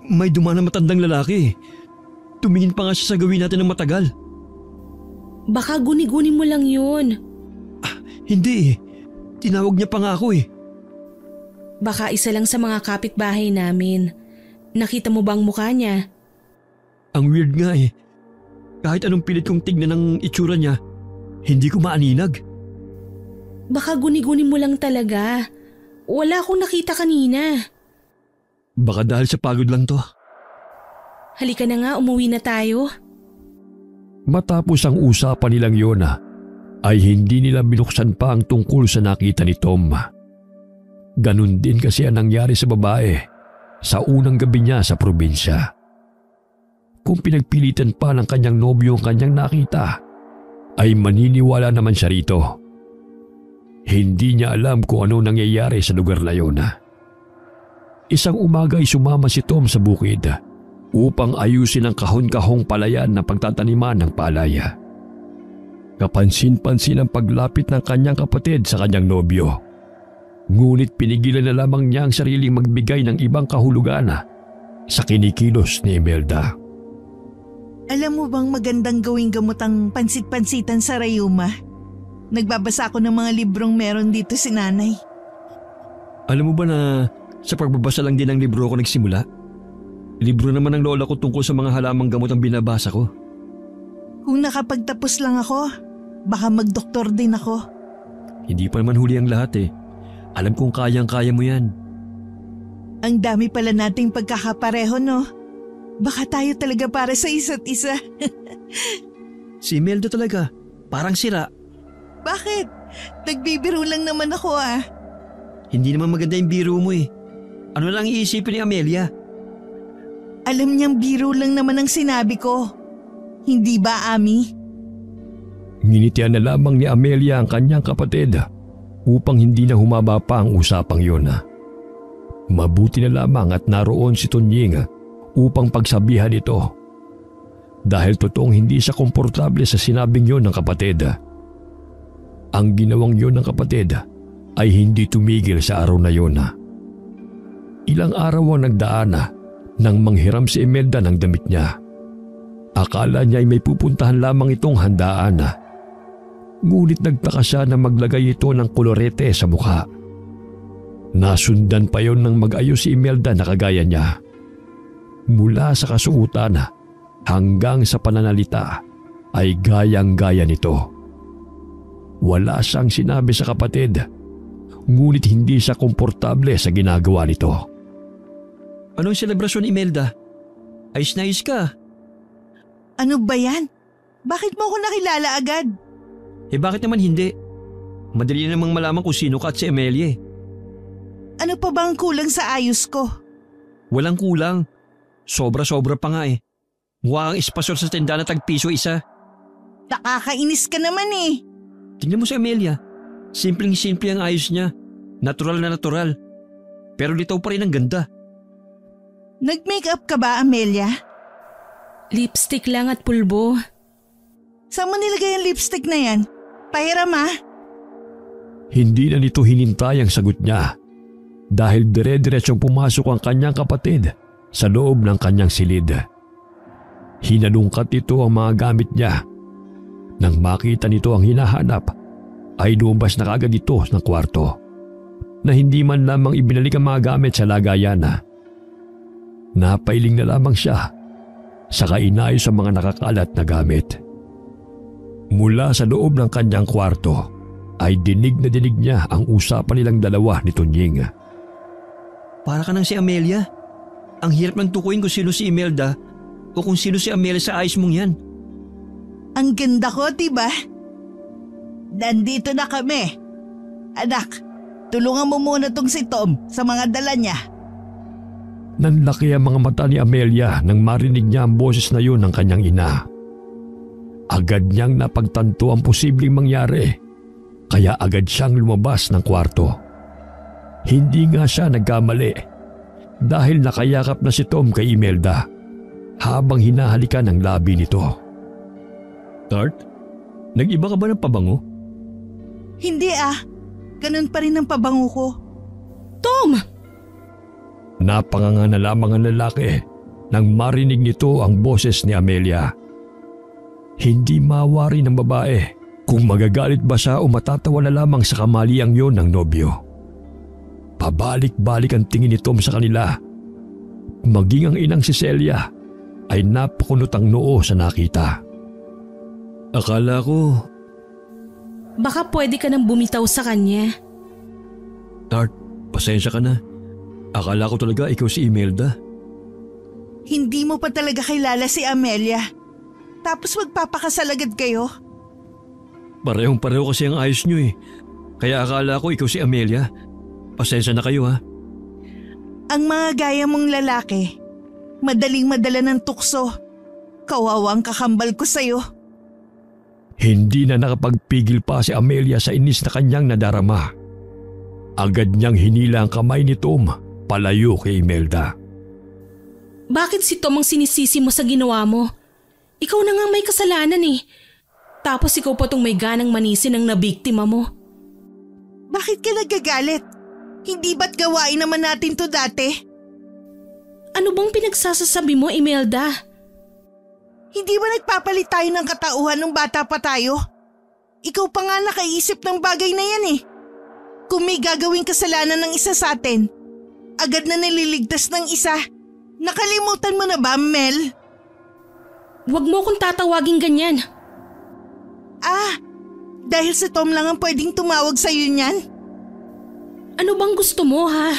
May dumaan na matandang lalaki. Tumingin pa nga siya sa gawin natin ng matagal.
Baka guni-guni mo lang yun.
Hindi eh. Tinawag niya pa nga ako eh.
Baka isa lang sa mga kapitbahay namin. Nakita mo bang mukha niya?
Ang weird nga eh. Kahit anong pilit kong tignan ng itsura niya, hindi ko maaninag.
Baka guni-guni mo lang talaga. Wala akong nakita kanina.
Baka dahil sa pagod lang to.
Halika na nga, umuwi na tayo.
Matapos ang usapan nilang yun ay hindi nila binuksan pa ang tungkol sa nakita ni Tom. Ganun din kasi ang nangyari sa babae sa unang gabi niya sa probinsya. Kung pinagpilitan pa ng kanyang nobyo ang kanyang nakita, ay maniniwala naman siya rito. Hindi niya alam kung ano nangyayari sa lugar na yun. Isang umaga ay sumama si Tom sa bukid upang ayusin ang kahon-kahong palayan na pagtataniman ng palaya. Kapansin-pansin ang paglapit ng kanyang kapatid sa kanyang nobyo. Ngunit pinigilan na lamang niya ang sariling magbigay ng ibang kahulugan sa kinikilos ni Imelda.
Alam mo bang magandang gawing gamot ang pansit-pansitan sa rayuma? Nagbabasa ako ng mga librong meron dito si nanay.
Alam mo ba na sa pagbabasa lang din ng libro ako nagsimula? Libro naman ng lola ko tungkol sa mga halamang gamot ang binabasa ko.
Kung nakapagtapos lang ako, baka magdoktor din ako.
Hindi pa naman huli ang lahat eh. Alam kong kayang-kaya mo yan.
Ang dami pala nating pagkakapareho, no? Baka tayo talaga para sa isa't isa.
Si Imelda talaga, parang sira.
Bakit? Nagbibiro lang naman ako ah.
Hindi naman maganda yung biro mo eh. Ano lang iisipin ni Amelia?
Alam niyang biro lang naman ang sinabi ko. Hindi ba, Ami?
Nginitian na lamang ni Amelia ang kanyang kapatid upang hindi na humaba pa ang usapang yun. Mabuti na lamang at naroon si Tunying upang pagsabihan ito. Dahil totoong hindi siya komportable sa sinabing yun ng kapatid. Ang ginawang yun ng kapatid ay hindi tumigil sa araw na yun. Ilang araw ang nagdaan nang manghiram si Imelda ng damit niya. Akala niya ay may pupuntahan lamang itong handaan. Ngunit nagtaka siya na maglagay ito ng kolorete sa mukha. Nasundan pa yon ng mag-ayos si Imelda na kagaya niya. Mula sa kasuotan hanggang sa pananalita ay gayang-gaya nito. Wala siyang sinabi sa kapatid, ngunit hindi siya komportable sa ginagawa nito.
Anong selebrasyon, Imelda? Ayos na ayos ka.
Ano ba yan? Bakit mo ako nakilala agad?
Eh bakit naman hindi? Madali namang malaman kung sino ka at si Amelia eh.
Ano pa bang kulang sa ayos ko?
Walang kulang. Sobra-sobra pa nga eh. Mukha kang espasyon sa tindahan na tag-piso isa.
Nakakainis ka naman eh.
Tingnan mo si Amelia. Simpleng-simple ang ayos niya. Natural na natural. Pero litaw pa rin ang ganda.
Nag-makeup ka ba, Amelia?
Lipstick lang at pulbo.
Saan mo nilagay ang lipstick na yan? Pahiram ah.
Hindi na nito hinintay ang sagot niya dahil dire-diretsong pumasok ang kanyang kapatid sa loob ng kanyang silid. Hinalungkat nito ang mga gamit niya. Nang makita nito ang hinahanap, ay lumabas na kagad ito ng kwarto na hindi man lamang ibinalik ang mga gamit sa lagayan. Napailing na lamang siya saka inayos ang mga nakakalat na gamit. Mula sa loob ng kanyang kwarto ay dinig na dinig niya ang usapan nilang dalawa ni Tunying.
Para ka nang si Amelia. Ang hirap ng tukuyin kung sino si Imelda o kung sino si Amelia sa ayos mong yan.
Ang ganda ko, diba? Nandito na kami. Anak, tulungan mo muna tong si Tom sa mga dala niya.
Nanlaki ang mga mata ni Amelia nang marinig niya ang boses na yun ng kanyang ina. Agad niyang napagtanto ang posibleng mangyari, kaya agad siyang lumabas ng kwarto. Hindi nga siya nagkamali dahil nakayakap na si Tom kay Imelda habang hinahalikan ang labi nito. Tart, nag-iba ka ba ng pabango?
Hindi ganun pa rin ang pabango ko.
Tom!
Napanganga na lamang ang lalaki nang marinig nito ang boses ni Amelia. Hindi mawari ng babae kung magagalit ba siya o matatawa na lamang sa kamaliang yon ng nobyo. Pabalik-balik ang tingin ni Tom sa kanila. Maging ang inang si Celia ay napakunot ang noo sa nakita. Akala ko…
Baka pwede ka nang bumitaw sa kanya.
Tart, pasensya ka na. Akala ko talaga ikaw si Imelda.
Hindi mo pa talaga kilala si Amelia. Tapos magpapakasal agad kayo?
Parehong-pareho kasi ang ayos nyo eh. Kaya akala ko ikaw si Amelia. Pasensya na kayo ha.
Ang mga gaya mong lalaki, madaling madala ng tukso. Kawawang kakambal ko sa'yo.
Hindi na nakapagpigil pa si Amelia sa inis na kanyang nadarama. Agad niyang hinila ang kamay ni Tom palayo kay Imelda.
Bakit si Tom ang sinisisi mo sa ginawa mo? Ikaw na nga may kasalanan eh. Tapos ikaw pa tong may ganang manisin ang nabiktima mo.
Bakit ka nagagalit? Hindi ba't gawain naman natin to dati?
Ano bang pinagsasasabi mo, Imelda?
Hindi ba nagpapalit tayo ng katauhan nung bata pa tayo? Ikaw pa nga nakaisip ng bagay na yan eh. Kung may gagawing kasalanan ng isa sa atin, agad na nililigtas ng isa. Nakalimutan mo na ba, Mel?
Huwag mo kong tatawagin ganyan.
Dahil si Tom lang ang pwedeng tumawag sa'yo niyan?
Ano bang gusto mo ha?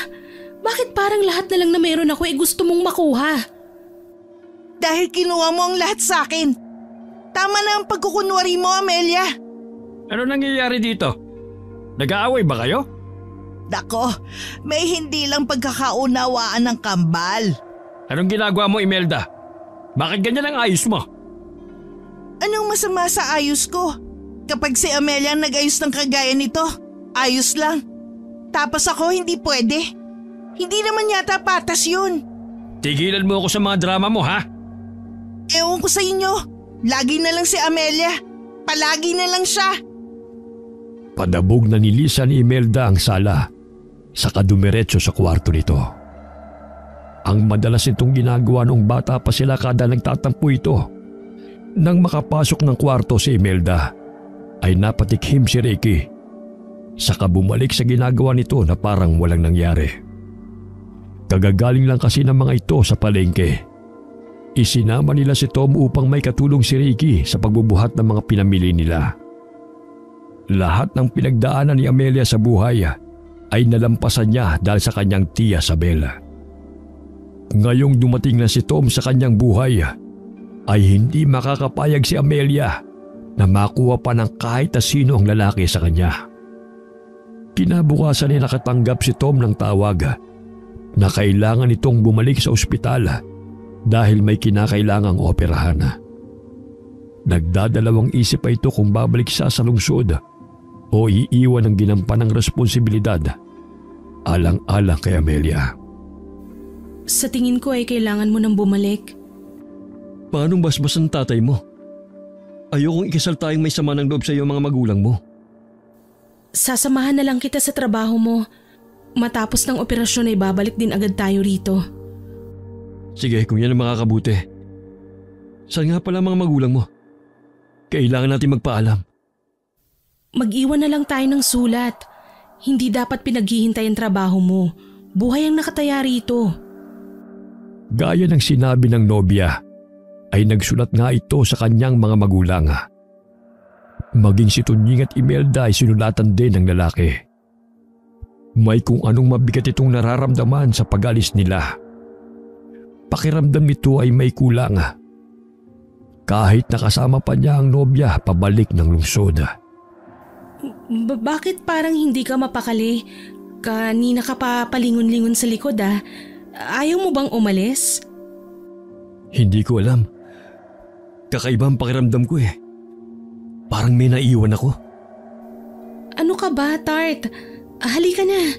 Bakit parang lahat na lang na meron ako gusto mong makuha?
Dahil kinuha mo ang lahat sa akin. Tama na ang pagkukunwari mo, Amelia.
Ano nangyayari dito? Nag-aaway ba kayo?
Dako, may hindi lang pagkakaunawaan ng kambal.
Anong ginagawa mo, Imelda? Bakit ganyan ang ayos mo?
Anong masama sa ayos ko? Kapag si Amelia ang nag-ayos ng kagaya nito, ayos lang. Tapos ako hindi pwede. Hindi naman yata patas yun.
Tigilan mo ako sa mga drama mo, ha?
Ewan ko sa inyo. Lagi na lang si Amelia. Palagi na lang siya.
Padabog na nilisan ni Imelda ang sala, saka dumiretso sa kwarto nito. Ang madalas nitong ginagawa noong bata pa sila kada nagtatampo ito. Nang makapasok ng kwarto si Imelda, ay napatikhim si Ricky. Saka bumalik sa ginagawa nito na parang walang nangyari. Kagagaling lang kasi ng mga ito sa palengke. Isinama nila si Tom upang may katulong si Ricky sa pagbubuhat ng mga pinamili nila. Lahat ng pinagdaanan ni Amelia sa buhay ay nalampasan niya dahil sa kanyang tiya Sabel. Ngayong dumating na si Tom sa kanyang buhay, ay hindi makakapayag si Amelia na makuha pa ng kahit na sino ang lalaki sa kanya. Kinabukasan ay nakatanggap si Tom ng tawag na kailangan itong bumalik sa ospital dahil may kinakailangang operahan. Nagdadalawang isip pa ito kung babalik siya sa lungsod o iiwan ang ginampanang responsibilidad alang-alang kay Amelia.
Sa tingin ko ay kailangan mo nang bumalik.
Paanong basbas ang tatay mo? Ayokong ikasal tayong may sama ng loob sa iyo mga magulang mo.
Sasamahan na lang kita sa trabaho mo. Matapos ng operasyon ay babalik din agad tayo rito.
Sige, kung yan ang makakabuti. Saan nga pala mga magulang mo? Kailangan natin magpaalam.
Mag-iwan na lang tayo ng sulat. Hindi dapat pinaghihintay ang trabaho mo. Buhay ang nakataya rito.
Gaya ng sinabi ng nobya, ay nagsulat nga ito sa kanyang mga magulang. Maging si Tunying at Imelda ay sinulatan din ng lalaki. May kung anong mabigat itong nararamdaman sa pag-alis nila. pakiramdam nito ay may kulang. Kahit nakasama pa niya ang nobya pabalik ng lungsod.
Bakit parang hindi ka mapakali? Kanina ka pa palingon-lingon sa likod ah. Ayaw mo bang umalis?
Hindi ko alam. Kakaibang pakiramdam ko eh. Parang may naiwan ako.
Ano ka ba, Tart? Halika na.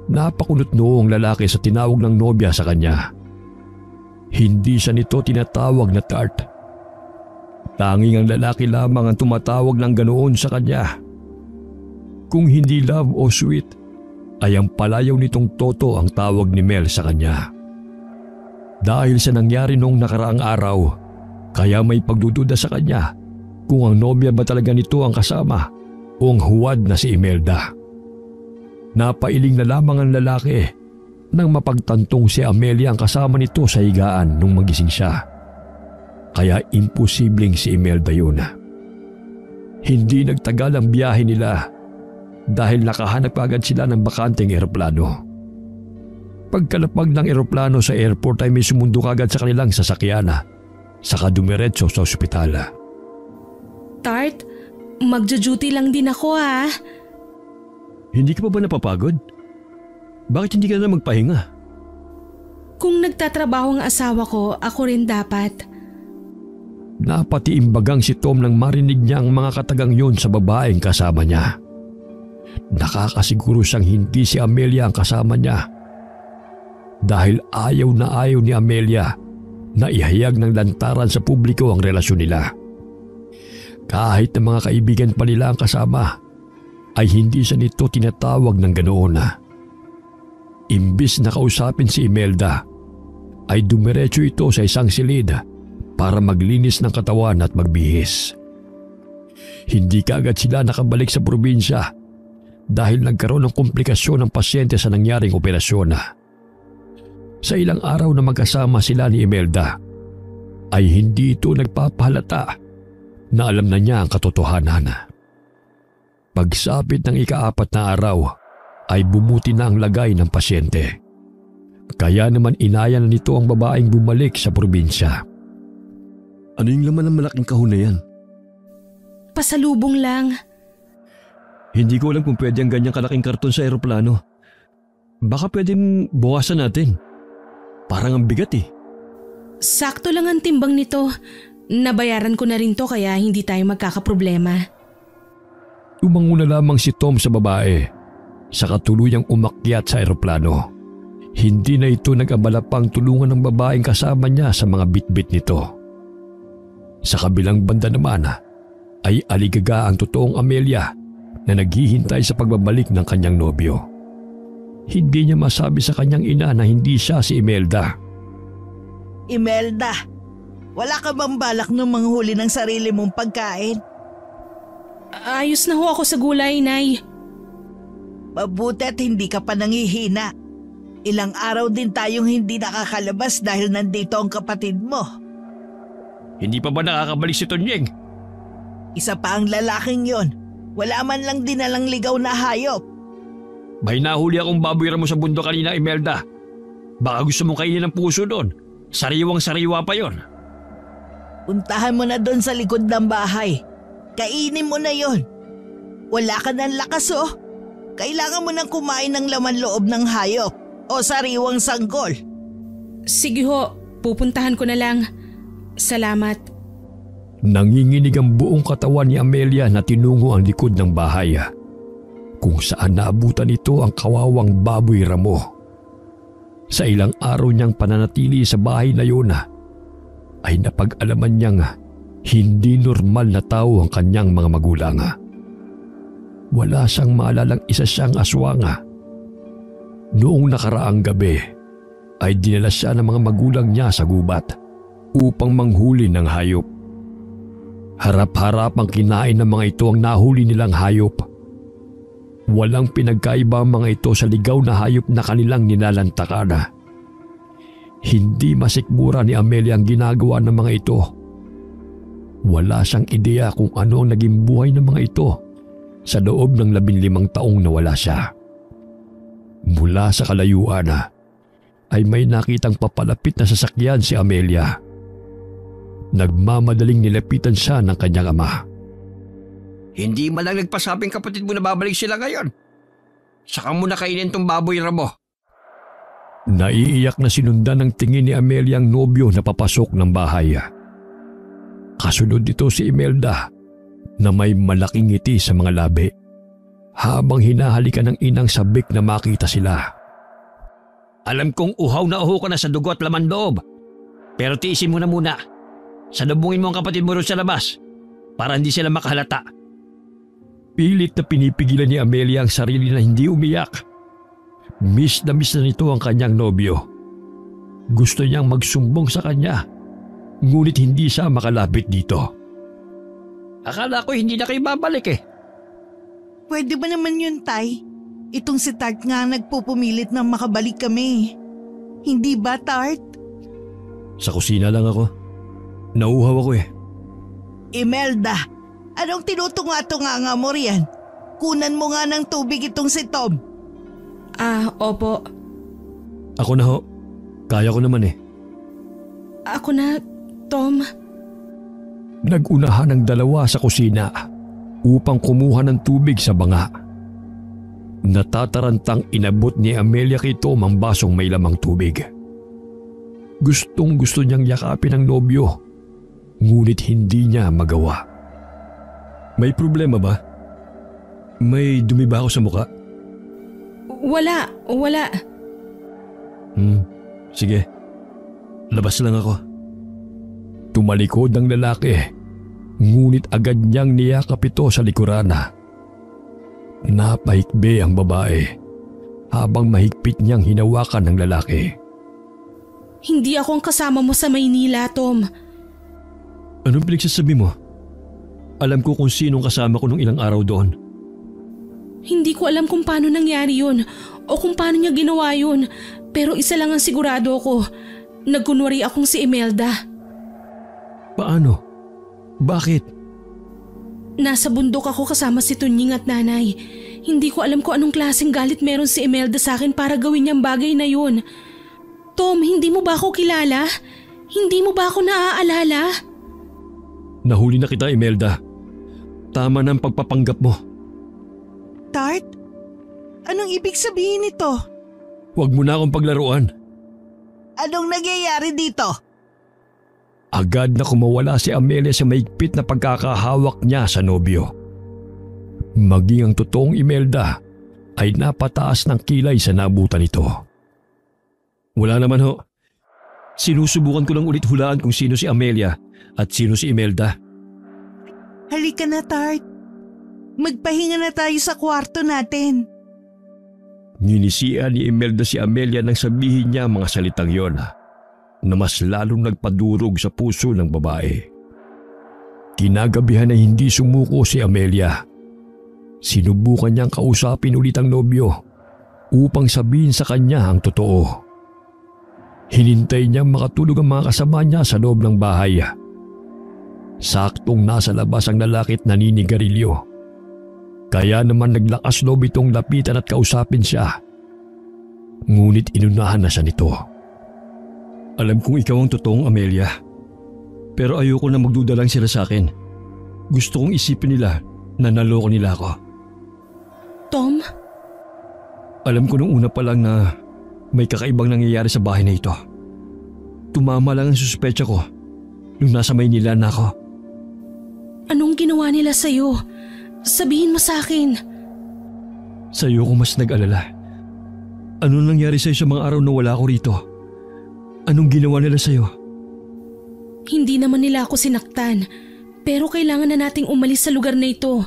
Napakulot noong lalaki sa tinawag ng nobya sa kanya. Hindi siya nito tinatawag na Tart. Tanging ang lalaki lamang ang tumatawag ng ganoon sa kanya. Kung hindi love o sweet, ay ang palayaw nitong Toto ang tawag ni Mel sa kanya. Dahil sa nangyari noong nakaraang araw, kaya may pagdududa sa kanya kung ang nobya ba talaga nito ang kasama o ang huwad na si Imelda. Napailing na lamang ang lalaki nang mapagtantong si Amelia ang kasama nito sa higaan nung magising siya. Kaya imposibleng si Imelda yun. Hindi nagtagal ang biyahe nila dahil nakahanap agad sila ng bakanteng eroplano. Pagkalapag ng eroplano sa airport ay may sumundok agad sa kanilang sasakyan saka dumiretso sa ospital.
Tart, magjo-duty lang din ako ah.
Hindi ka pa ba napapagod? Bakit hindi ka na magpahinga?
Kung nagtatrabaho ang asawa ko, ako rin dapat.
Napatiimbagang si Tom nang marinig niya ang mga katagang yun sa babaeng kasama niya. Nakakasiguro siyang hindi si Amelia ang kasama niya. Dahil ayaw na ayaw ni Amelia na ihayag ng lantaran sa publiko ang relasyon nila. Kahit na mga kaibigan pa nila ang kasama, ay hindi siya nito tinatawag ng ganoon. Imbis na kausapin si Imelda, ay dumiretso ito sa isang silid para maglinis ng katawan at magbihis. Hindi kaagad sila nakabalik sa probinsya dahil nagkaroon ng komplikasyon ng pasyente sa nangyaring operasyon. Sa ilang araw na magkasama sila ni Imelda, ay hindi ito nagpapahalata na alam na niya ang katotohanan. Pagsapit ng ika-4 na araw, ay bumuti na ang lagay ng pasyente. Kaya naman inaya na nito ang babaeng bumalik sa probinsya. Ano yung laman ng malaking kahon na yan?
Pasalubong lang.
Hindi ko alam kung pwede ang ganyang kalaking karton sa eroplano. Baka pwedeng buwasan natin. Parang ang bigat eh.
Sakto lang ang timbang nito. Nabayaran ko na rin to kaya hindi tayo magkakaproblema.
Umanguna lamang si Tom sa babae, saka tuluyang umakyat sa eroplano. Hindi na ito nag-abala pang tulungan ng babaeng kasama niya sa mga bitbit nito. Sa kabilang banda naman ay aligaga ang totoong Amelia na naghihintay sa pagbabalik ng kanyang nobyo. Hindi niya masabi sa kanyang ina na hindi siya si Imelda.
Imelda, wala ka bang balak nung manghuli ng sarili mong pagkain?
Ayos na ho ako sa gulay, Nay.
Mabuti at hindi ka pa nangihina. Ilang araw din tayong hindi nakakalabas dahil nandito ang kapatid mo.
Hindi pa ba nakakabalik si Tonyeng?
Isa pa ang lalaking yon. Wala man lang dinalang ligaw na hayop.
May nahuli akong baboy ramo sa bundok kanina, Imelda. Baka gusto mong kainin ng puso doon. Sariwang-sariwa pa yon.
Puntahan mo na doon sa likod ng bahay. Kainin mo na yon. Wala ka ng lakas oh. Kailangan mo nang kumain ng laman loob ng hayop o sariwang sanggol.
Sige ho, pupuntahan ko na lang. Salamat.
Nanginginig ang buong katawan ni Amelia na tinungo ang likod ng bahay, kung saan naabutan ito ang kawawang baboy ramo. Sa ilang araw niyang pananatili sa bahay na yun, ay napag-alaman niyang hindi normal na tao ang kanyang mga magulang. Wala siyang maalalang isa siyang aswang. Noong nakaraang gabi ay dinala siya ng mga magulang niya sa gubat upang manghuli ng hayop. Harap-harap ang kinain ng mga ito ang nahuli nilang hayop. Walang pinagkaiba ang mga ito sa ligaw na hayop na kanilang nilalantakan. Hindi masikmura ni Amelia ang ginagawa ng mga ito. Wala siyang ideya kung ano ang naging buhay ng mga ito sa loob ng 15 taong nawala siya. Mula sa kalayuan ay may nakitang papalapit na sasakyan si Amelia. Nagmamadaling nilapitan siya ng kanyang ama.
Hindi man lang nagpasabing kapatid mo na babalik sila ngayon. Saka mo na kainin tong baboy ramo.
Naiiyak na sinundan ng tingin ni Amelia ang nobyo na papasok ng bahay. Kasunod dito si Imelda na may malaking ngiti sa mga labi habang hinahalikan ng inang sabik na makita sila.
Alam kong uhaw na uho ka na sa dugo at laman loob. Pero tiisin mo na muna. Salubungin mo ang kapatid mo ron sa labas para hindi sila makahalata.
Pilit na pinipigilan ni Amelia ang sarili na hindi umiyak. Miss na nito ang kanyang nobyo. Gusto niyang magsumbong sa kanya, ngunit hindi siya makalapit dito.
Akala ko hindi na kayo babalik eh.
Pwede ba naman yun, Tay? Itong si Tart nga nagpupumilit na makabalik kami. Hindi ba, Tart?
Sa kusina lang ako. Nauuhaw ako eh.
Imelda, anong tinutunga-tunga mo riyan? Kunan mo nga ng tubig itong si Tom.
Opo.
Ako na ho. Kaya ko naman eh.
Ako na, Tom.
Nag-unahan ang dalawa sa kusina upang kumuha ng tubig sa banga. Natatarantang inabot ni Amelia kay Tom ang basong may lamang tubig. Gustong gusto niyang yakapin ang nobyo, ngunit hindi niya magawa. May problema ba? May dumi ba ako sa mukha?
Wala.
Sige. Labas lang ako. Tumalikod ang lalaki, ngunit agad niyang niyakap ito sa likurana. Napahikbi ang babae habang mahigpit niyang hinawakan ng lalaki.
Hindi ako ang kasama mo sa Maynila, Tom.
Anong pinagsasabi mo? Alam ko kung sinong kasama ko nung ilang araw doon.
Hindi ko alam kung paano nangyari yun o kung paano niya ginawa yun. Pero isa lang ang sigurado ko. Nagkunwari akong si Imelda.
Paano? Bakit?
Nasa bundok ako kasama si Tunying at nanay. Hindi ko alam kung anong klaseng galit meron si Imelda sa akin para gawin niyang bagay na yun. Tom, hindi mo ba ako kilala? Hindi mo ba ako naaalala?
Nahuli na kita, Imelda. Tama na ang pagpapanggap mo.
Tart? Anong ibig sabihin nito?
Huwag mo na akong paglaruan.
Anong nangyayari dito?
Agad na kumawala si Amelia sa mahigpit na pagkakahawak niya sa nobyo. Maging ang totoong Imelda ay napataas ng kilay sa nabutan nito. Wala naman ho. Sinusubukan ko lang ulit hulaan kung sino si Amelia at sino si Imelda.
Halika na, Tart. Magpahinga na tayo sa kwarto natin.
Ninisian ni Imelda si Amelia nang sabihin niya mga salitang yon na mas lalong nagpadurog sa puso ng babae. Kinagabihan na hindi sumuko si Amelia. Sinubukan niyang kausapin ulit ang nobyo upang sabihin sa kanya ang totoo. Hinintay niyang makatulog ang mga kasama niya sa loob ng bahay. Saktong nasa labas ang lalaki at naninigarilyo. Kaya naman naglakas loob itong lapitan at kausapin siya. Ngunit inunahan na siya nito. Alam kong ikaw ang totoong Amelia. Pero ayoko na magduda lang sila sa akin. Gusto kong isipin nila na naloko nila ako.
Tom?
Alam ko nung una pa lang na may kakaibang nangyayari sa bahay na ito. Tumama lang ang suspecha ko nung nasa Maynila na ako.
Anong ginawa nila sa'yo? Sabihin mo sa akin.
Sa'yo ko mas nag-alala. Ano nangyari sa'yo sa mga araw na wala ako rito? Anong ginawa nila sa'yo?
Hindi naman nila ako sinaktan. Pero kailangan na nating umalis sa lugar na ito.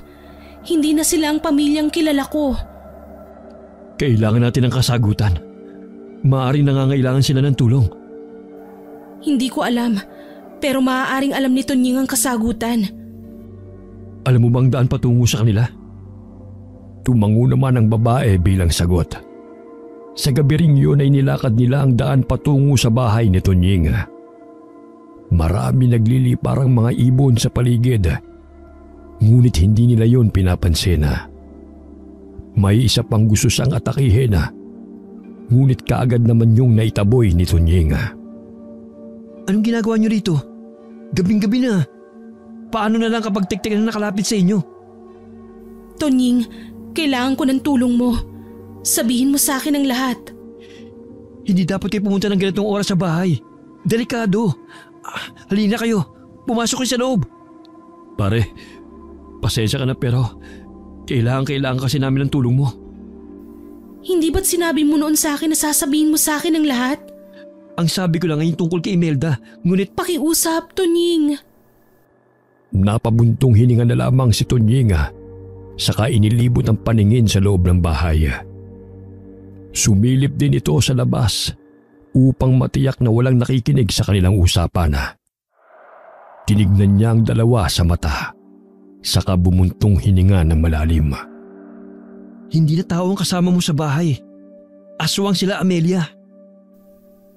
Hindi na sila ang pamilyang kilala ko.
Kailangan natin ng kasagutan. Maaaring nangangailangan sila ng tulong.
Hindi ko alam. Pero maaaring alam ni Tunying ang kasagutan.
Alam mo bang daan patungo sa kanila? Tumango naman ang babae bilang sagot. Sa gabi ring yun ay nilakad nila ang daan patungo sa bahay ni Tunying. Marami nagliliparang mga ibon sa paligid. Ngunit hindi nila yun pinapansin. May isa pang gusto siyang atakihin. Ngunit kaagad naman yung naitaboy ni Tunying.
Anong ginagawa niyo rito? Gabing-gabi na. Paano na lang kapag tik-tik na nakalapit sa inyo?
Tonying, kailangan ko ng tulong mo. Sabihin mo sa akin ang lahat.
Hindi dapat kayo pumunta ng ganitong oras sa bahay. Delikado. Halina kayo. Pumasok kayo sa loob.
Pare, pasensya ka na pero kailangan kasi namin ng tulong mo.
Hindi ba't sinabi mo noon sa akin na sasabihin mo sa akin ang lahat?
Ang sabi ko lang ay tungkol kay Imelda. Ngunit
Pakiusap, Tonying.
Napabuntong hininga na lamang si Tunying saka inilibot ang paningin sa loob ng bahay. Sumilip din ito sa labas upang matiyak na walang nakikinig sa kanilang usapan. Tinignan niya ang dalawa sa mata saka bumuntong hininga ng malalim.
hindi na tao ang kasama mo sa bahay. Aswang sila, Amelia.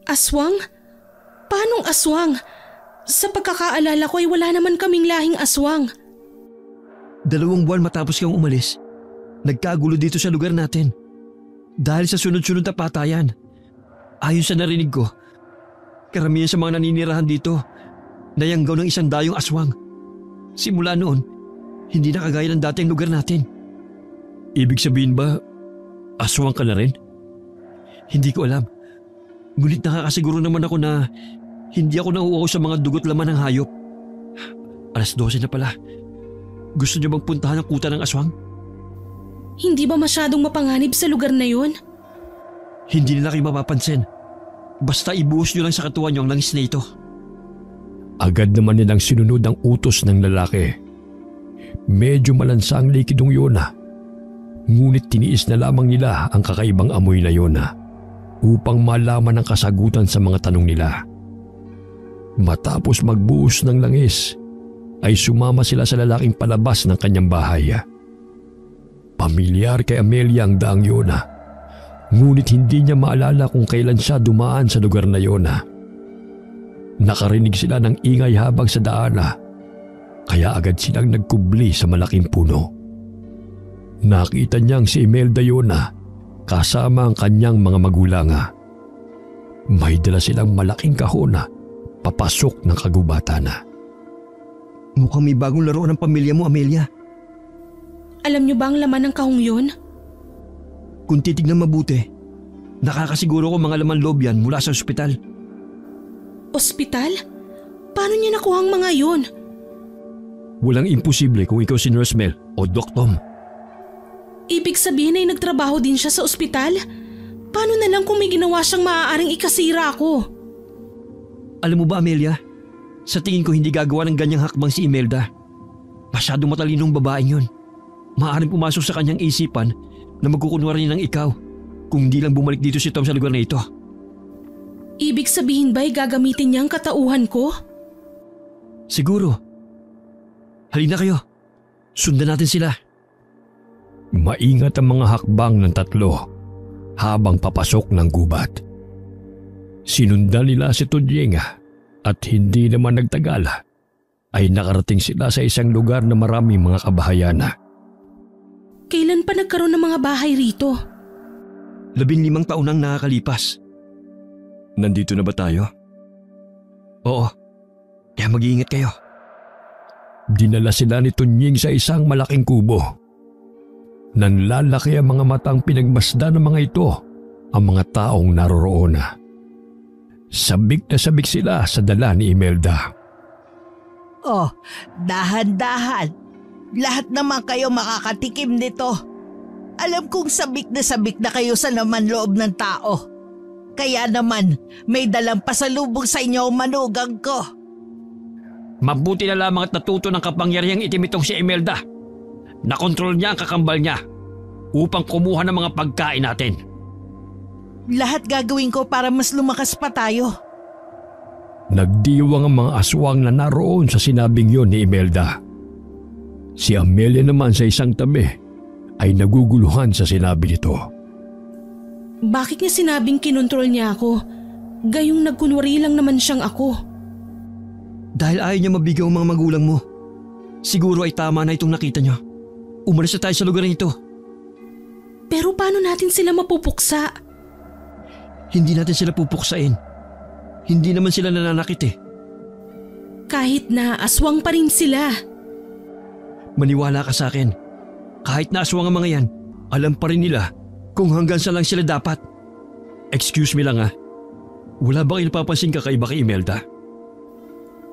Aswang? Paanong aswang? Sa pagkakaalala ko ay wala naman kaming lahing aswang.
2 buwan matapos kang umalis, nagkagulo dito sa lugar natin. Dahil sa sunod-sunod na patayan. Ayon sa narinig ko, karamihan sa mga naninirahan dito, nayanggaw ng isang dayong aswang. Simula noon, hindi na kagaya ng dating lugar natin.
Ibig sabihin ba, aswang ka na rin?
Hindi ko alam. Ngunit nakakasiguro naman ako na hindi ako nauuaw sa mga dugot laman ng hayop. 12:00 na pala. Gusto niyo bang puntahan ang kuta ng aswang?
Hindi ba masyadong mapanganib sa lugar na yun?
Hindi nila kayo mapapansin. Basta ibuhos niyo lang sa katawan niyo ang langis na ito.
Agad naman nilang sinunod ang utos ng lalaki. Medyo malansa ang likidong yun ngunit tiniis na lamang nila ang kakaibang amoy na yun upang malaman ang kasagutan sa mga tanong nila. Matapos magbuhos ng langis, ay sumama sila sa lalaking palabas ng kanyang bahay. Pamilyar kay Amelia ang daang yun ngunit hindi niya maalala kung kailan siya dumaan sa lugar na yun. Nakarinig sila ng ingay habang sa daan kaya agad silang nagkubli sa malaking puno. Nakita niyang si Imelda yun kasama ang kanyang mga magulang. May dala silang malaking kahon papasok ng kagubatan.
Mukhang may bagong laro ng pamilya mo, Amelia.
Alam niyo ba ang laman ng kahong yun?
Kung titignan mabuti, nakakasiguro ko mga laman loob yan mula sa ospital.
Ospital? Paano niya nakuha ang mga yun?
Walang imposible kung ikaw si Nurse Mel o Doc Tom.
Ibig sabihin ay nagtrabaho din siya sa ospital? Paano na lang kung may ginawa siyang maaaring ikasira ako?
Alam mo ba, Amelia? Sa tingin ko hindi gagawa ng ganyang hakbang si Imelda. Masyadong matalinong babaeng yun. Maaaring pumasok sa kanyang isipan na magkukunwari ng ikaw kung hindi lang bumalik dito si Tom sa lugar na ito.
Ibig sabihin ba'y gagamitin niya ang katauhan ko?
Siguro. Halina kayo. Sundan natin sila.
Maingat ang mga hakbang ng tatlo habang papasok ng gubat. Sinundan nila si Tunying at hindi naman nagtagal ay nakarating sila sa isang lugar na maraming mga kabahayan.
Kailan pa nagkaroon ng mga bahay rito?
15 taon nang nakakalipas.
Nandito na ba tayo?
Oo. Kaya mag-iingat kayo.
Dinala sila ni Tunying sa isang malaking kubo. Nanlalaki ang mga matang pinagmasdan ng mga ito ang mga taong naroroon. Sabik na sabik sila sa dala ni Imelda.
Oh, dahan-dahan. Lahat naman kayo makakatikim nito. Alam kong sabik na kayo sa laman loob ng tao. Kaya naman, may dalang pasalubong sa inyo ang manugang ko.
Mabuti na lamang at natuto ng kapangyarihang itim itong si Imelda. Nakontrol niya ang kakambal niya upang kumuha ng mga pagkain natin.
Lahat gagawin ko para mas lumakas pa tayo.
Nagdiwang ang mga aswang na naroon sa sinabing yon ni Imelda. Si Amelia naman sa isang tabi ay naguguluhan sa sinabi nito.
Bakit niya sinabing kinontrol niya ako? Gayong nagkunwari lang naman siyang ako.
Dahil ayaw niya mabigaw ang mga magulang mo. Siguro ay tama na itong nakita niyo. Umalis na tayo sa lugar na ito.
Pero paano natin sila mapupuksa?
Hindi natin sila pupuksain. Hindi naman sila nananakit eh.
Kahit na aswang pa rin sila.
Maniwala ka sa akin. Kahit na aswang ang mga yan, alam pa rin nila kung hanggang saan lang sila dapat. Excuse me lang wala bang napapansin kakaiba kay Imelda?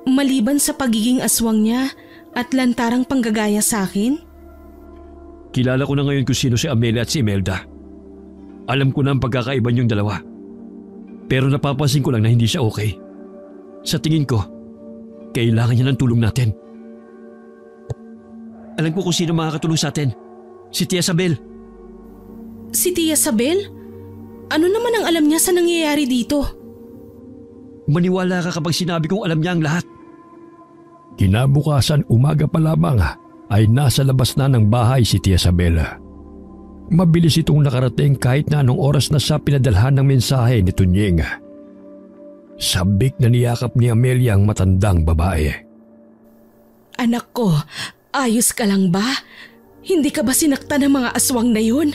Maliban sa pagiging aswang niya at lantarang panggagaya sa akin?
Kilala ko na ngayon kung sino si Amelia at si Imelda. Alam ko na ang pagkakaiba niyong dalawa. Pero napapansin ko lang na hindi siya okay. Sa tingin ko, kailangan niya ng tulong natin. Alam ko kung sino makakatulong sa atin. Si Tia Sabel.
Si Tia Sabel? Ano naman ang alam niya sa nangyayari dito?
Maniwala ka kapag sinabi kong alam niya ang lahat.
Kinabukasan umaga pa lamang ay nasa labas na ng bahay si Tia Sabel. Mabilis itong nakarating kahit na anong oras na siya pinadalhan ng mensahe ni Tunying. Sabik na niyakap ni Amelia ang matandang babae.
Anak ko, ayos ka lang ba? Hindi ka ba sinaktan ng mga aswang na yun?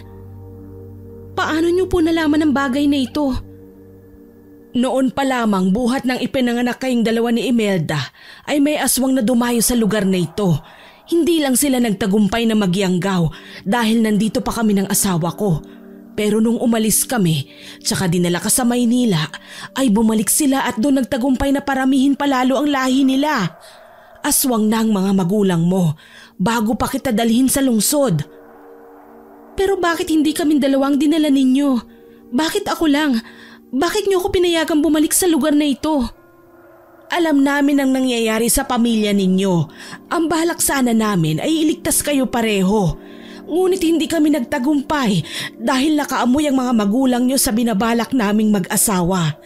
Paano niyo po nalaman ang bagay na ito? Noon pa lamang buhat ng ipinanganak kayong dalawa ni Imelda ay may aswang na dumayo sa lugar na ito. Hindi lang sila nagtagumpay na magyanggaw dahil nandito pa kami ng asawa ko. Pero nung umalis kami, tsaka dinala ka sa Maynila, ay bumalik sila at doon nagtagumpay na paramihin palalo ang lahi nila. Aswang na ang mga magulang mo bago pa kita dalhin sa lungsod. Pero bakit hindi kami dalawang dinala ninyo? Bakit ako lang? Bakit niyo ako pinayagang bumalik sa lugar na ito? Alam namin ang nangyayari sa pamilya ninyo. Ang balak sana namin ay iligtas kayo pareho. Ngunit hindi kami nagtagumpay dahil nakaamoy ang mga magulang niyo sa binabalak naming mag-asawa.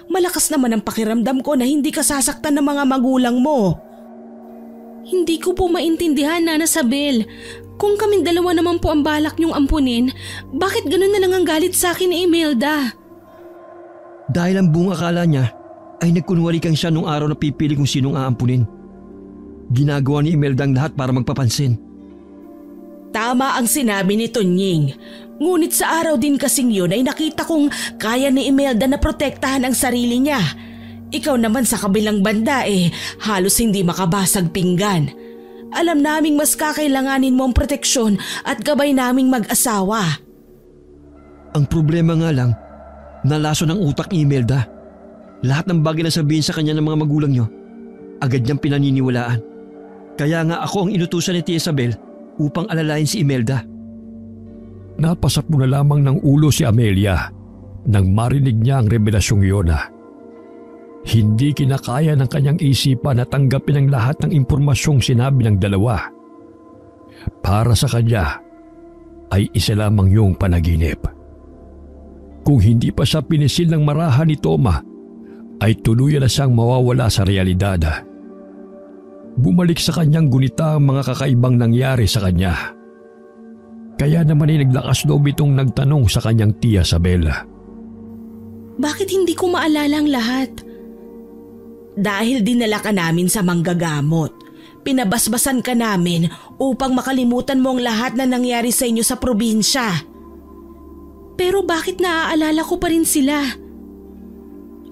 Malakas naman ang pakiramdam ko na hindi ka sasaktan ng mga magulang mo. Hindi ko po maintindihan, Nana Sabel. Kung kaming dalawa naman po ang balak niyong ampunin, bakit ganun na lang ang galit sa akin ni Imelda?
Dahil ang buong akala niya ay nagkunwari kang siya nung araw na pipili kung sinong aampunin. Ginagawa ni Imelda ang lahat para magpapansin.
Tama ang sinabi ni Tunying. Ngunit sa araw din kasing yun ay nakita kong kaya ni Imelda na protektahan ang sarili niya. Ikaw naman sa kabilang banda halos hindi makabasag pinggan. Alam naming mas kakailanganin mo ang proteksyon at gabay naming mag-asawa.
Ang problema nga lang, nalaso ng utak ni Imelda. Lahat ng bagay na sabihin sa kanya ng mga magulang niyo, agad niyang pinaniniwalaan. Kaya nga ako ang inutusan ni Tia Isabel upang alalayan si Imelda.
Napasap mo na lamang ng ulo si Amelia nang marinig niya ang revelasyong iyon. Hindi kinakaya ng kanyang isipan na tanggapin ang lahat ng impormasyong sinabi ng dalawa. Para sa kanya ay isa lamang yung panaginip. Kung hindi pa siya pinisil ng marahan ni Toma, ay tuluyan na siyang mawawala sa realidad. Bumalik sa kanyang gunita ang mga kakaibang nangyari sa kanya. Kaya naman ay naglakas loob itong nagtanong sa kanyang Tia Sabel.
Bakit hindi ko maalala ang lahat? Dahil dinala ka namin sa manggagamot. Pinabasbasan ka namin upang makalimutan mo ang lahat na nangyari sa inyo sa probinsya. Pero bakit naaalala ko pa rin sila?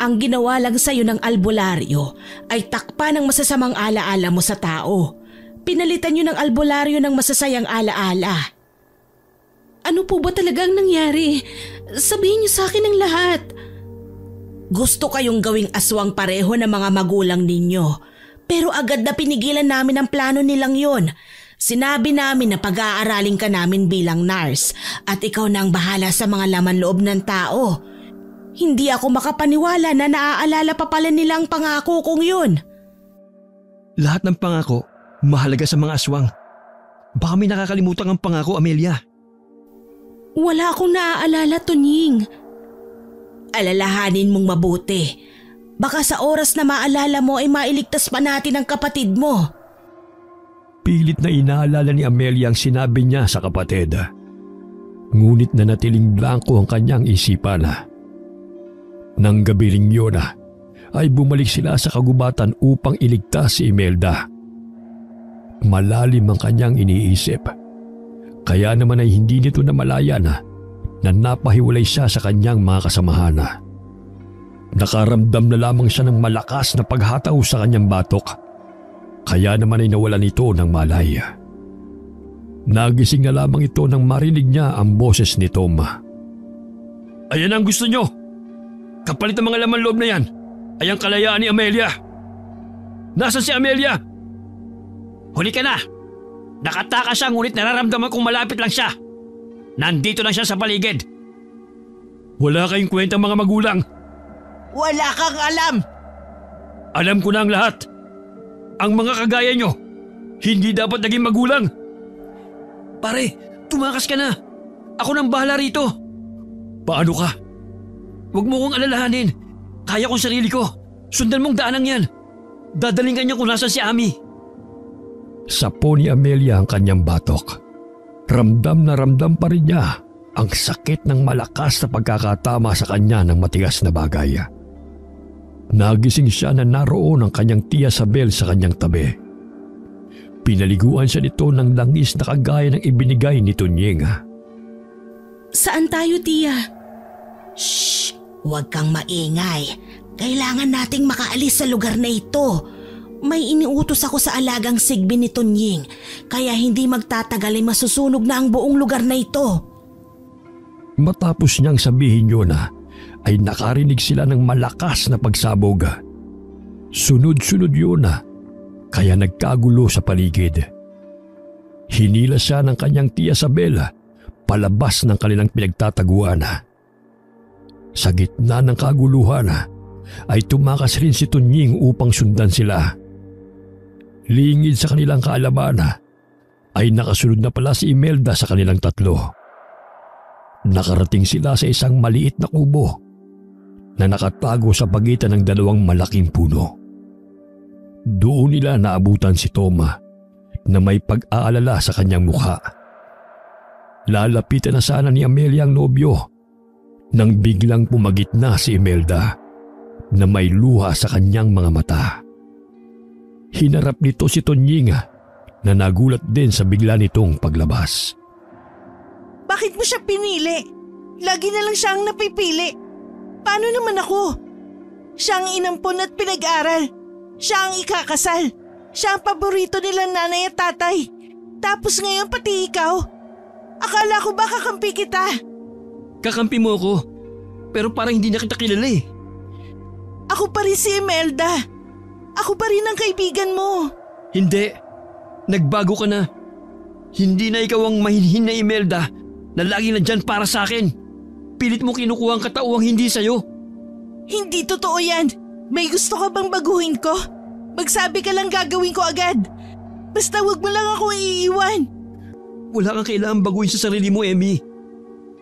Ang ginawa lang sa iyo ng albularyo ay takpan ng masasamang alaala mo sa tao. Pinalitan niyo ng albularyo ng masasayang alaala. Ano po ba talagang nangyari? Sabihin niyo sa akin ang lahat. Gusto kayong gawing aswang pareho ng mga magulang ninyo. Pero agad na pinigilan namin ang plano nilang yon. Sinabi namin na pag-aaralin ka namin bilang nurse at ikaw na ang bahala sa mga laman loob ng tao. Hindi ako makapaniwala na naaalala pa pala nila ang pangako kong yun.
Lahat ng pangako mahalaga sa mga aswang. Baka may nakakalimutan ang pangako, Amelia.
Wala akong naaalala, Tunying. Alalahanin mong mabuti. Baka sa oras na maalala mo ay mailigtas pa natin ang kapatid mo.
Pilit na inaalala ni Amelia ang sinabi niya sa kapatid. Ngunit nanatiling blanko ang kanyang isipan. Nang gabi ring yun ay bumalik sila sa kagubatan upang iligtas si Imelda. Malalim ang kanyang iniisip. Kaya naman ay hindi nito namalayan na napahiwalay siya sa kanyang mga kasamahan. Nakaramdam na lamang siya ng malakas na paghataw sa kanyang batok. Kaya naman ay nawalan ito ng malay. Nagising na lamang ito nang marinig niya ang boses ni Tom. Ayan ang gusto nyo. Kapalit ng mga laman loob na yan ay ang kalayaan ni Amelia. Nasaan si Amelia? Huli ka na. Nakatakas siya ngunit nararamdaman kong malapit lang siya. Nandito lang siya sa paligid. Wala kayong kwentang mga magulang.
Wala kang alam.
Alam ko na ang lahat. Ang mga kagaya nyo, hindi dapat naging magulang. Pare, tumakas ka na. Ako nang bahala rito. Paano ka? Huwag mo kong alalahanin. Kaya kong sarili ko. Sundan mong daanang yan. Dadaling ka niya kung nasan si Ami. Sapo ni Amelia ang kanyang batok. Ramdam na ramdam pa rin niya ang sakit ng malakas na pagkakatama sa kanya ng matigas na bagay. Nagising siya na naroon ang kanyang tiya Sabel sa kanyang tabi. Pinaliguan siya nito ng langis na kagaya ng ibinigay ni Tunying.
Saan tayo, tiya?
Shh! Huwag kang maingay. Kailangan nating makaalis sa lugar na ito. May iniutos ako sa alagang Sigbi ni Tunying, kaya hindi magtatagal ay masusunog na ang buong lugar na ito.
Matapos niyang sabihin yun ay nakarinig sila ng malakas na pagsabog. Sunod-sunod yun kaya nagkagulo sa paligid. Hinila siya ng kanyang tiya Sabel palabas ng kanilang pinagtataguan. Sa gitna ng kaguluhan ay tumakas rin si Tunying upang sundan sila. Lingid sa kanilang kaalaman ay nakasunod na pala si Imelda sa kanilang tatlo. Nakarating sila sa isang maliit na kubo na nakatago sa pagitan ng dalawang malaking puno. Doon nila naabutan si Tom na may pag-aalala sa kanyang mukha. Lalapitan na sana ni Amelia ang nobyo nang biglang pumagitna si Imelda na may luha sa kanyang mga mata. Hinarap nito si Tunying na nagulat din sa bigla nitong paglabas.
Bakit mo siya pinili? Lagi na lang siya ang napipili. Paano naman ako? Siya ang inampon at pinag-aral. Siya ang ikakasal. Siya ang paborito nila nanay at tatay. Tapos ngayon pati ikaw. Akala ko ba kakampi kita?
Kakampi mo ako, pero parang hindi na kita kilala eh.
Ako pa rin si Imelda. Ako pa rin ang kaibigan mo.
Hindi. Nagbago ka na. Hindi na ikaw ang mahinhin na Imelda na lagi nandyan para sa akin. Pilit mo kinukuha ang katauhang hindi sa'yo.
Hindi totoo yan. May gusto ka bang baguhin ko? Magsabi ka lang gagawin ko agad. Basta wag mo lang ako iiwan.
Wala kang kailangang baguhin sa sarili mo, Emmy.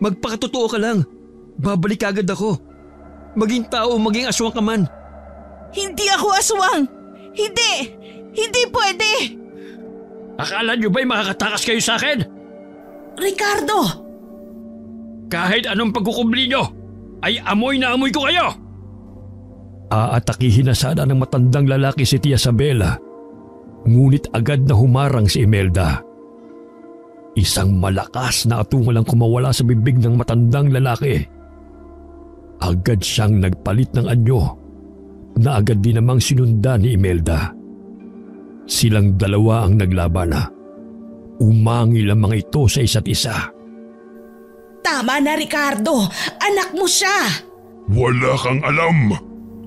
Magpakatotoo ka lang. Babalik agad ako. Maging tao o maging aswang ka man.
Hindi ako aswang! Hindi! Hindi pwede!
Akala niyo ba'y makakatakas kayo sa akin?
Ricardo!
Kahit anong pagkukubli niyo, ay amoy na amoy ko kayo! Aatakihin na sana ng matandang lalaki si Tia Sabela, ngunit agad na humarang si Imelda. Isang malakas na atungal ang kumawala sa bibig ng matandang lalaki. Agad siyang nagpalit ng anyo na agad din namang sinundan ni Imelda. Silang dalawa ang naglaban. Umangil ang mga ito sa isa't isa.
Tama na, Ricardo! Anak mo siya!
Wala kang alam!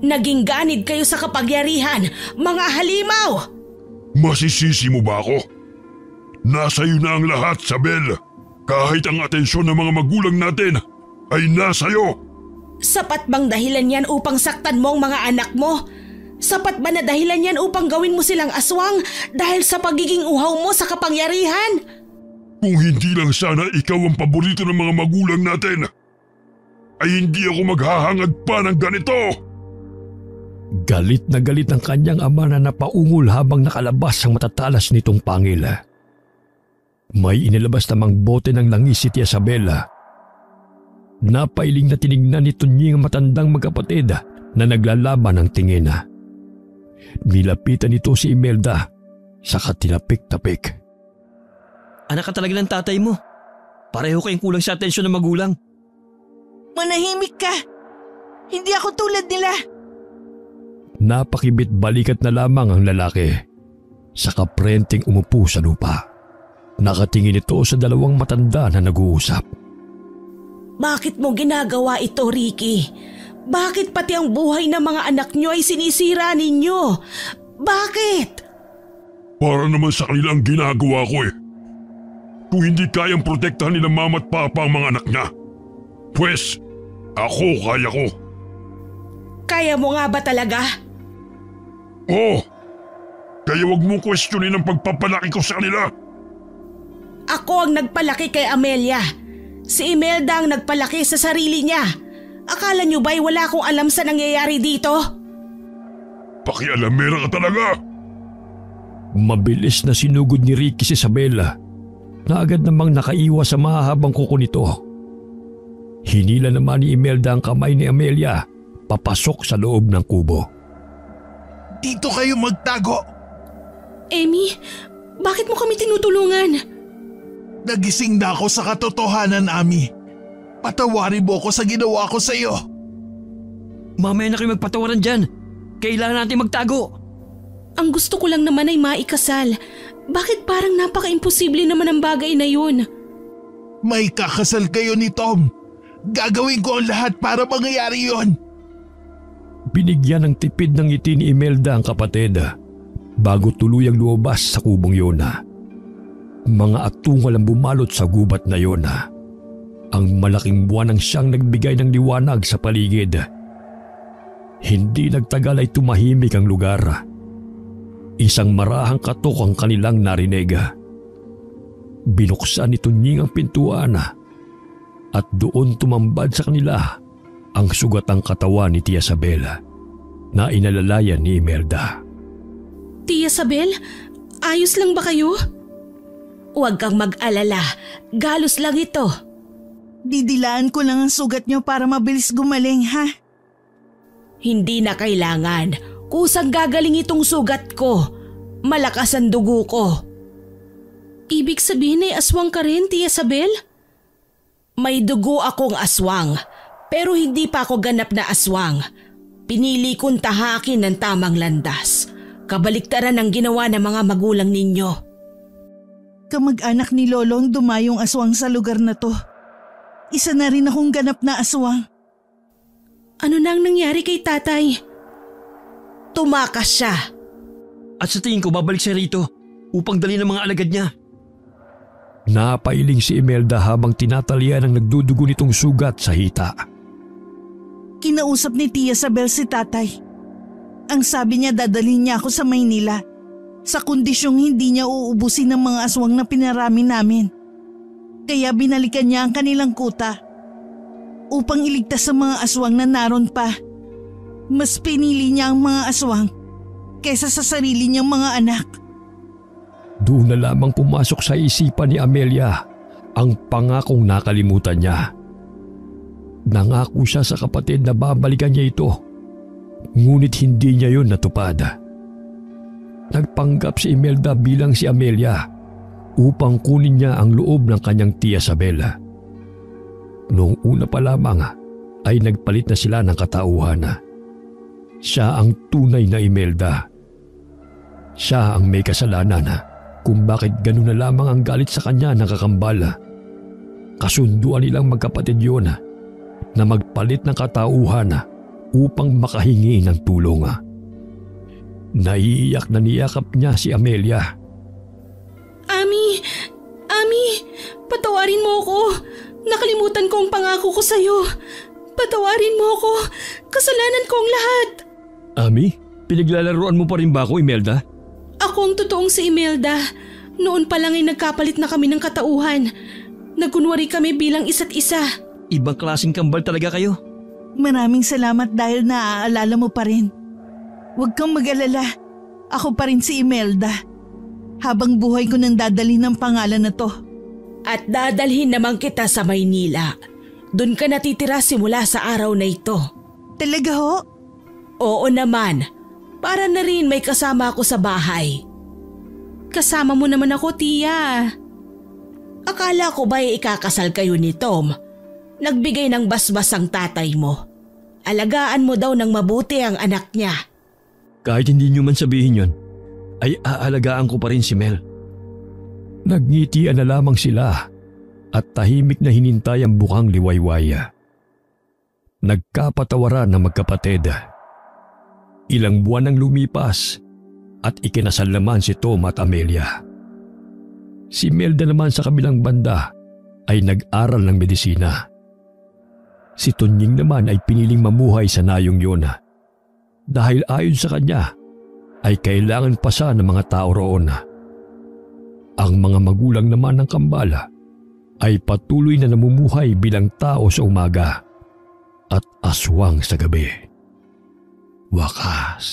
Naging ganid kayo sa kapagyarihan, mga halimaw!
Masisisi mo ba ako? Nasa iyo na ang lahat, Sabel. Kahit ang atensyon ng mga magulang natin ay nasa iyo.
Sapat bang dahilan yan upang saktan mo ang mga anak mo? Sapat ba na dahilan yan upang gawin mo silang aswang dahil sa pagiging uhaw mo sa kapangyarihan?
Kung hindi lang sana ikaw ang paborito ng mga magulang natin, ay hindi ako maghahangad pa ng ganito.
Galit na galit ang kanyang ama na napaungol habang nakalabas ang matatalas nitong pangil. May inilabas namang bote ng langis si Tia Sabela. Napailing na tinignan ni Tunying ang matandang magkapatid na naglalaban ng tingin. Nilapitan nito si Imelda, saka tinapik-tapik.
Anak ka talaga ng tatay mo. Pareho kayong kulang sa atensyon ng magulang.
Manahimik ka! Hindi ako tulad nila.
Napakibit balikat na lamang ang lalaki. Saka prenteng umupo sa lupa. Nakatingin ito sa dalawang matanda na nag-uusap.
Bakit mo ginagawa ito, Ricky? Bakit pati ang buhay ng mga anak nyo ay sinisira ninyo? Bakit?
Para naman sa kanila ang ginagawa ko eh. Kung hindi kayang protektahan nila mama at papa ang mga anak niya, pwes, ako kaya ko.
Kaya mo nga ba talaga?
Oo. Kaya wag mong kwestiyonin ang pagpapalaki ko sa kanila.
Ako ang nagpalaki kay Amelia. Si Imelda ang nagpalaki sa sarili niya. Akala niyo ba'y wala akong alam sa nangyayari dito?
Pakialamera ka talaga.
Mabilis na sinugod ni Ricky si Isabela na agad namang nakaiwas sa mahahabang kuko nito. Hinila naman ni Imelda ang kamay ni Amelia papasok sa loob ng kubo.
Dito kayo magtago.
Amy, bakit mo kami tinutulungan?
Nagising na ako sa katotohanan, Ami. Patawarin mo ako sa ginawa ko sa iyo.
Mamaya na kayo magpatawaran dyan. Kailangan natin magtago.
Ang gusto ko lang naman ay maikasal. Bakit parang napaka-imposible naman ang bagay na yun?
May kakasal kayo ni Tom. Gagawin ko ang lahat para mangyayari yun.
Binigyan ng tipid ng ngiti ni Imelda ang kapatid bago tuluyang lumabas sa kubong yun. Mga atungal ang bumalot sa gubat na yun. Ang malaking buwan ang siyang nagbigay ng liwanag sa paligid. Hindi nagtagal ay tumahimik ang lugar. Isang marahang katok ang kanilang narinig. Binuksan ni Tunying ang pintuan at doon tumambad sa kanila ang sugatang katawan ni Tia Isabel na inalalayan ni Imelda.
Tia Isabel, ayos lang ba kayo?
Huwag kang mag-alala. Galos lang ito.
Didilaan ko lang ang sugat niyo para mabilis gumaling, ha?
Hindi na kailangan. Kusang gagaling itong sugat ko. Malakas ang dugo ko.
Ibig sabihin ay aswang ka rin, Tia Isabel?
May dugo akong aswang, pero hindi pa ako ganap na aswang. Pinili kong tahakin ng tamang landas. Kabaliktaran ang ginawa ng mga magulang ninyo.
Kamag-anak ni Lolo ang dumayong aswang sa lugar na to. Isa na rin akong ganap na aswang.
Ano na ang nangyari kay tatay?
Tumakas siya.
At sa tingin ko babalik siya rito upang dali ng mga alagad niya.
Napailing si Imelda habang tinatalian ang nagdudugo nitong sugat sa hita.
Kinausap ni Tia Isabel si tatay. Ang sabi niya dadalhin niya ako sa Maynila sa kondisyong hindi niya uubusin ng mga aswang na pinarami namin. Kaya binalikan niya ang kanilang kuta upang iligtas sa mga aswang na naroon pa. Mas pinili niya ang mga aswang kaysa sa sarili niyang mga anak.
Doon na lamang pumasok sa isipan ni Amelia ang pangakong nakalimutan niya. Nangako siya sa kapatid na babalikan niya ito, ngunit hindi niya yun natupad. Nagpanggap si Imelda bilang si Amelia upang kunin niya ang loob ng kanyang Tia Isabel. Noong una pa lamang ay nagpalit na sila ng katauhan. Siya ang tunay na Imelda. Siya ang may kasalanan kung bakit gano'n na lamang ang galit sa kanya ng kakambal. Kasunduan nilang magkapatid yun na magpalit ng katauhan upang makahingi ng tulong. Naiiyak na niyakap niya si Amelia.
Ami, patawarin mo ako. Nakalimutan ko ang pangako ko sa'yo. Patawarin mo ako. Kasalanan ko ang lahat.
Ami, pinaglalaroan mo pa rin ba ako, Imelda?
Ako ang totoong si Imelda. Noon pa lang ay nagkapalit na kami ng katauhan. Nagkunwari kami bilang isa't isa.
Ibang klaseng kambal talaga kayo.
Maraming salamat dahil naaalala mo pa rin. Huwag kang mag-alala. Ako pa rin si Imelda. Habang buhay ko nang dadalhin ng pangalan na to.
At dadalhin naman kita sa Maynila. Doon ka natitira simula sa araw na ito.
Talaga ho?
Oo naman. Para na rin may kasama ako sa bahay.
Kasama mo naman ako, Tia.
Akala ko ba'y ikakasal kayo ni Tom? Nagbigay ng basbas ang tatay mo. Alagaan mo daw ng mabuti ang anak niya.
Kahit hindi niyo man sabihin yon, ay aalagaan ko pa rin si Mel.
Nagngitian na lamang sila at tahimik na hinintay ang bukang liwaywaya. Nagkapatawaran ng magkapatid. Ilang buwan ang lumipas at ikinasal naman si Tom at Amelia. Si Melda naman sa kabilang banda ay nag-aral ng medisina. Si Tunying naman ay piniling mamuhay sa nayong yun dahil ayon sa kanya ay kailangan pa siya ng mga tao roon. Ang mga magulang naman ng Kambala ay patuloy na namumuhay bilang tao sa umaga at aswang sa gabi. Wakas,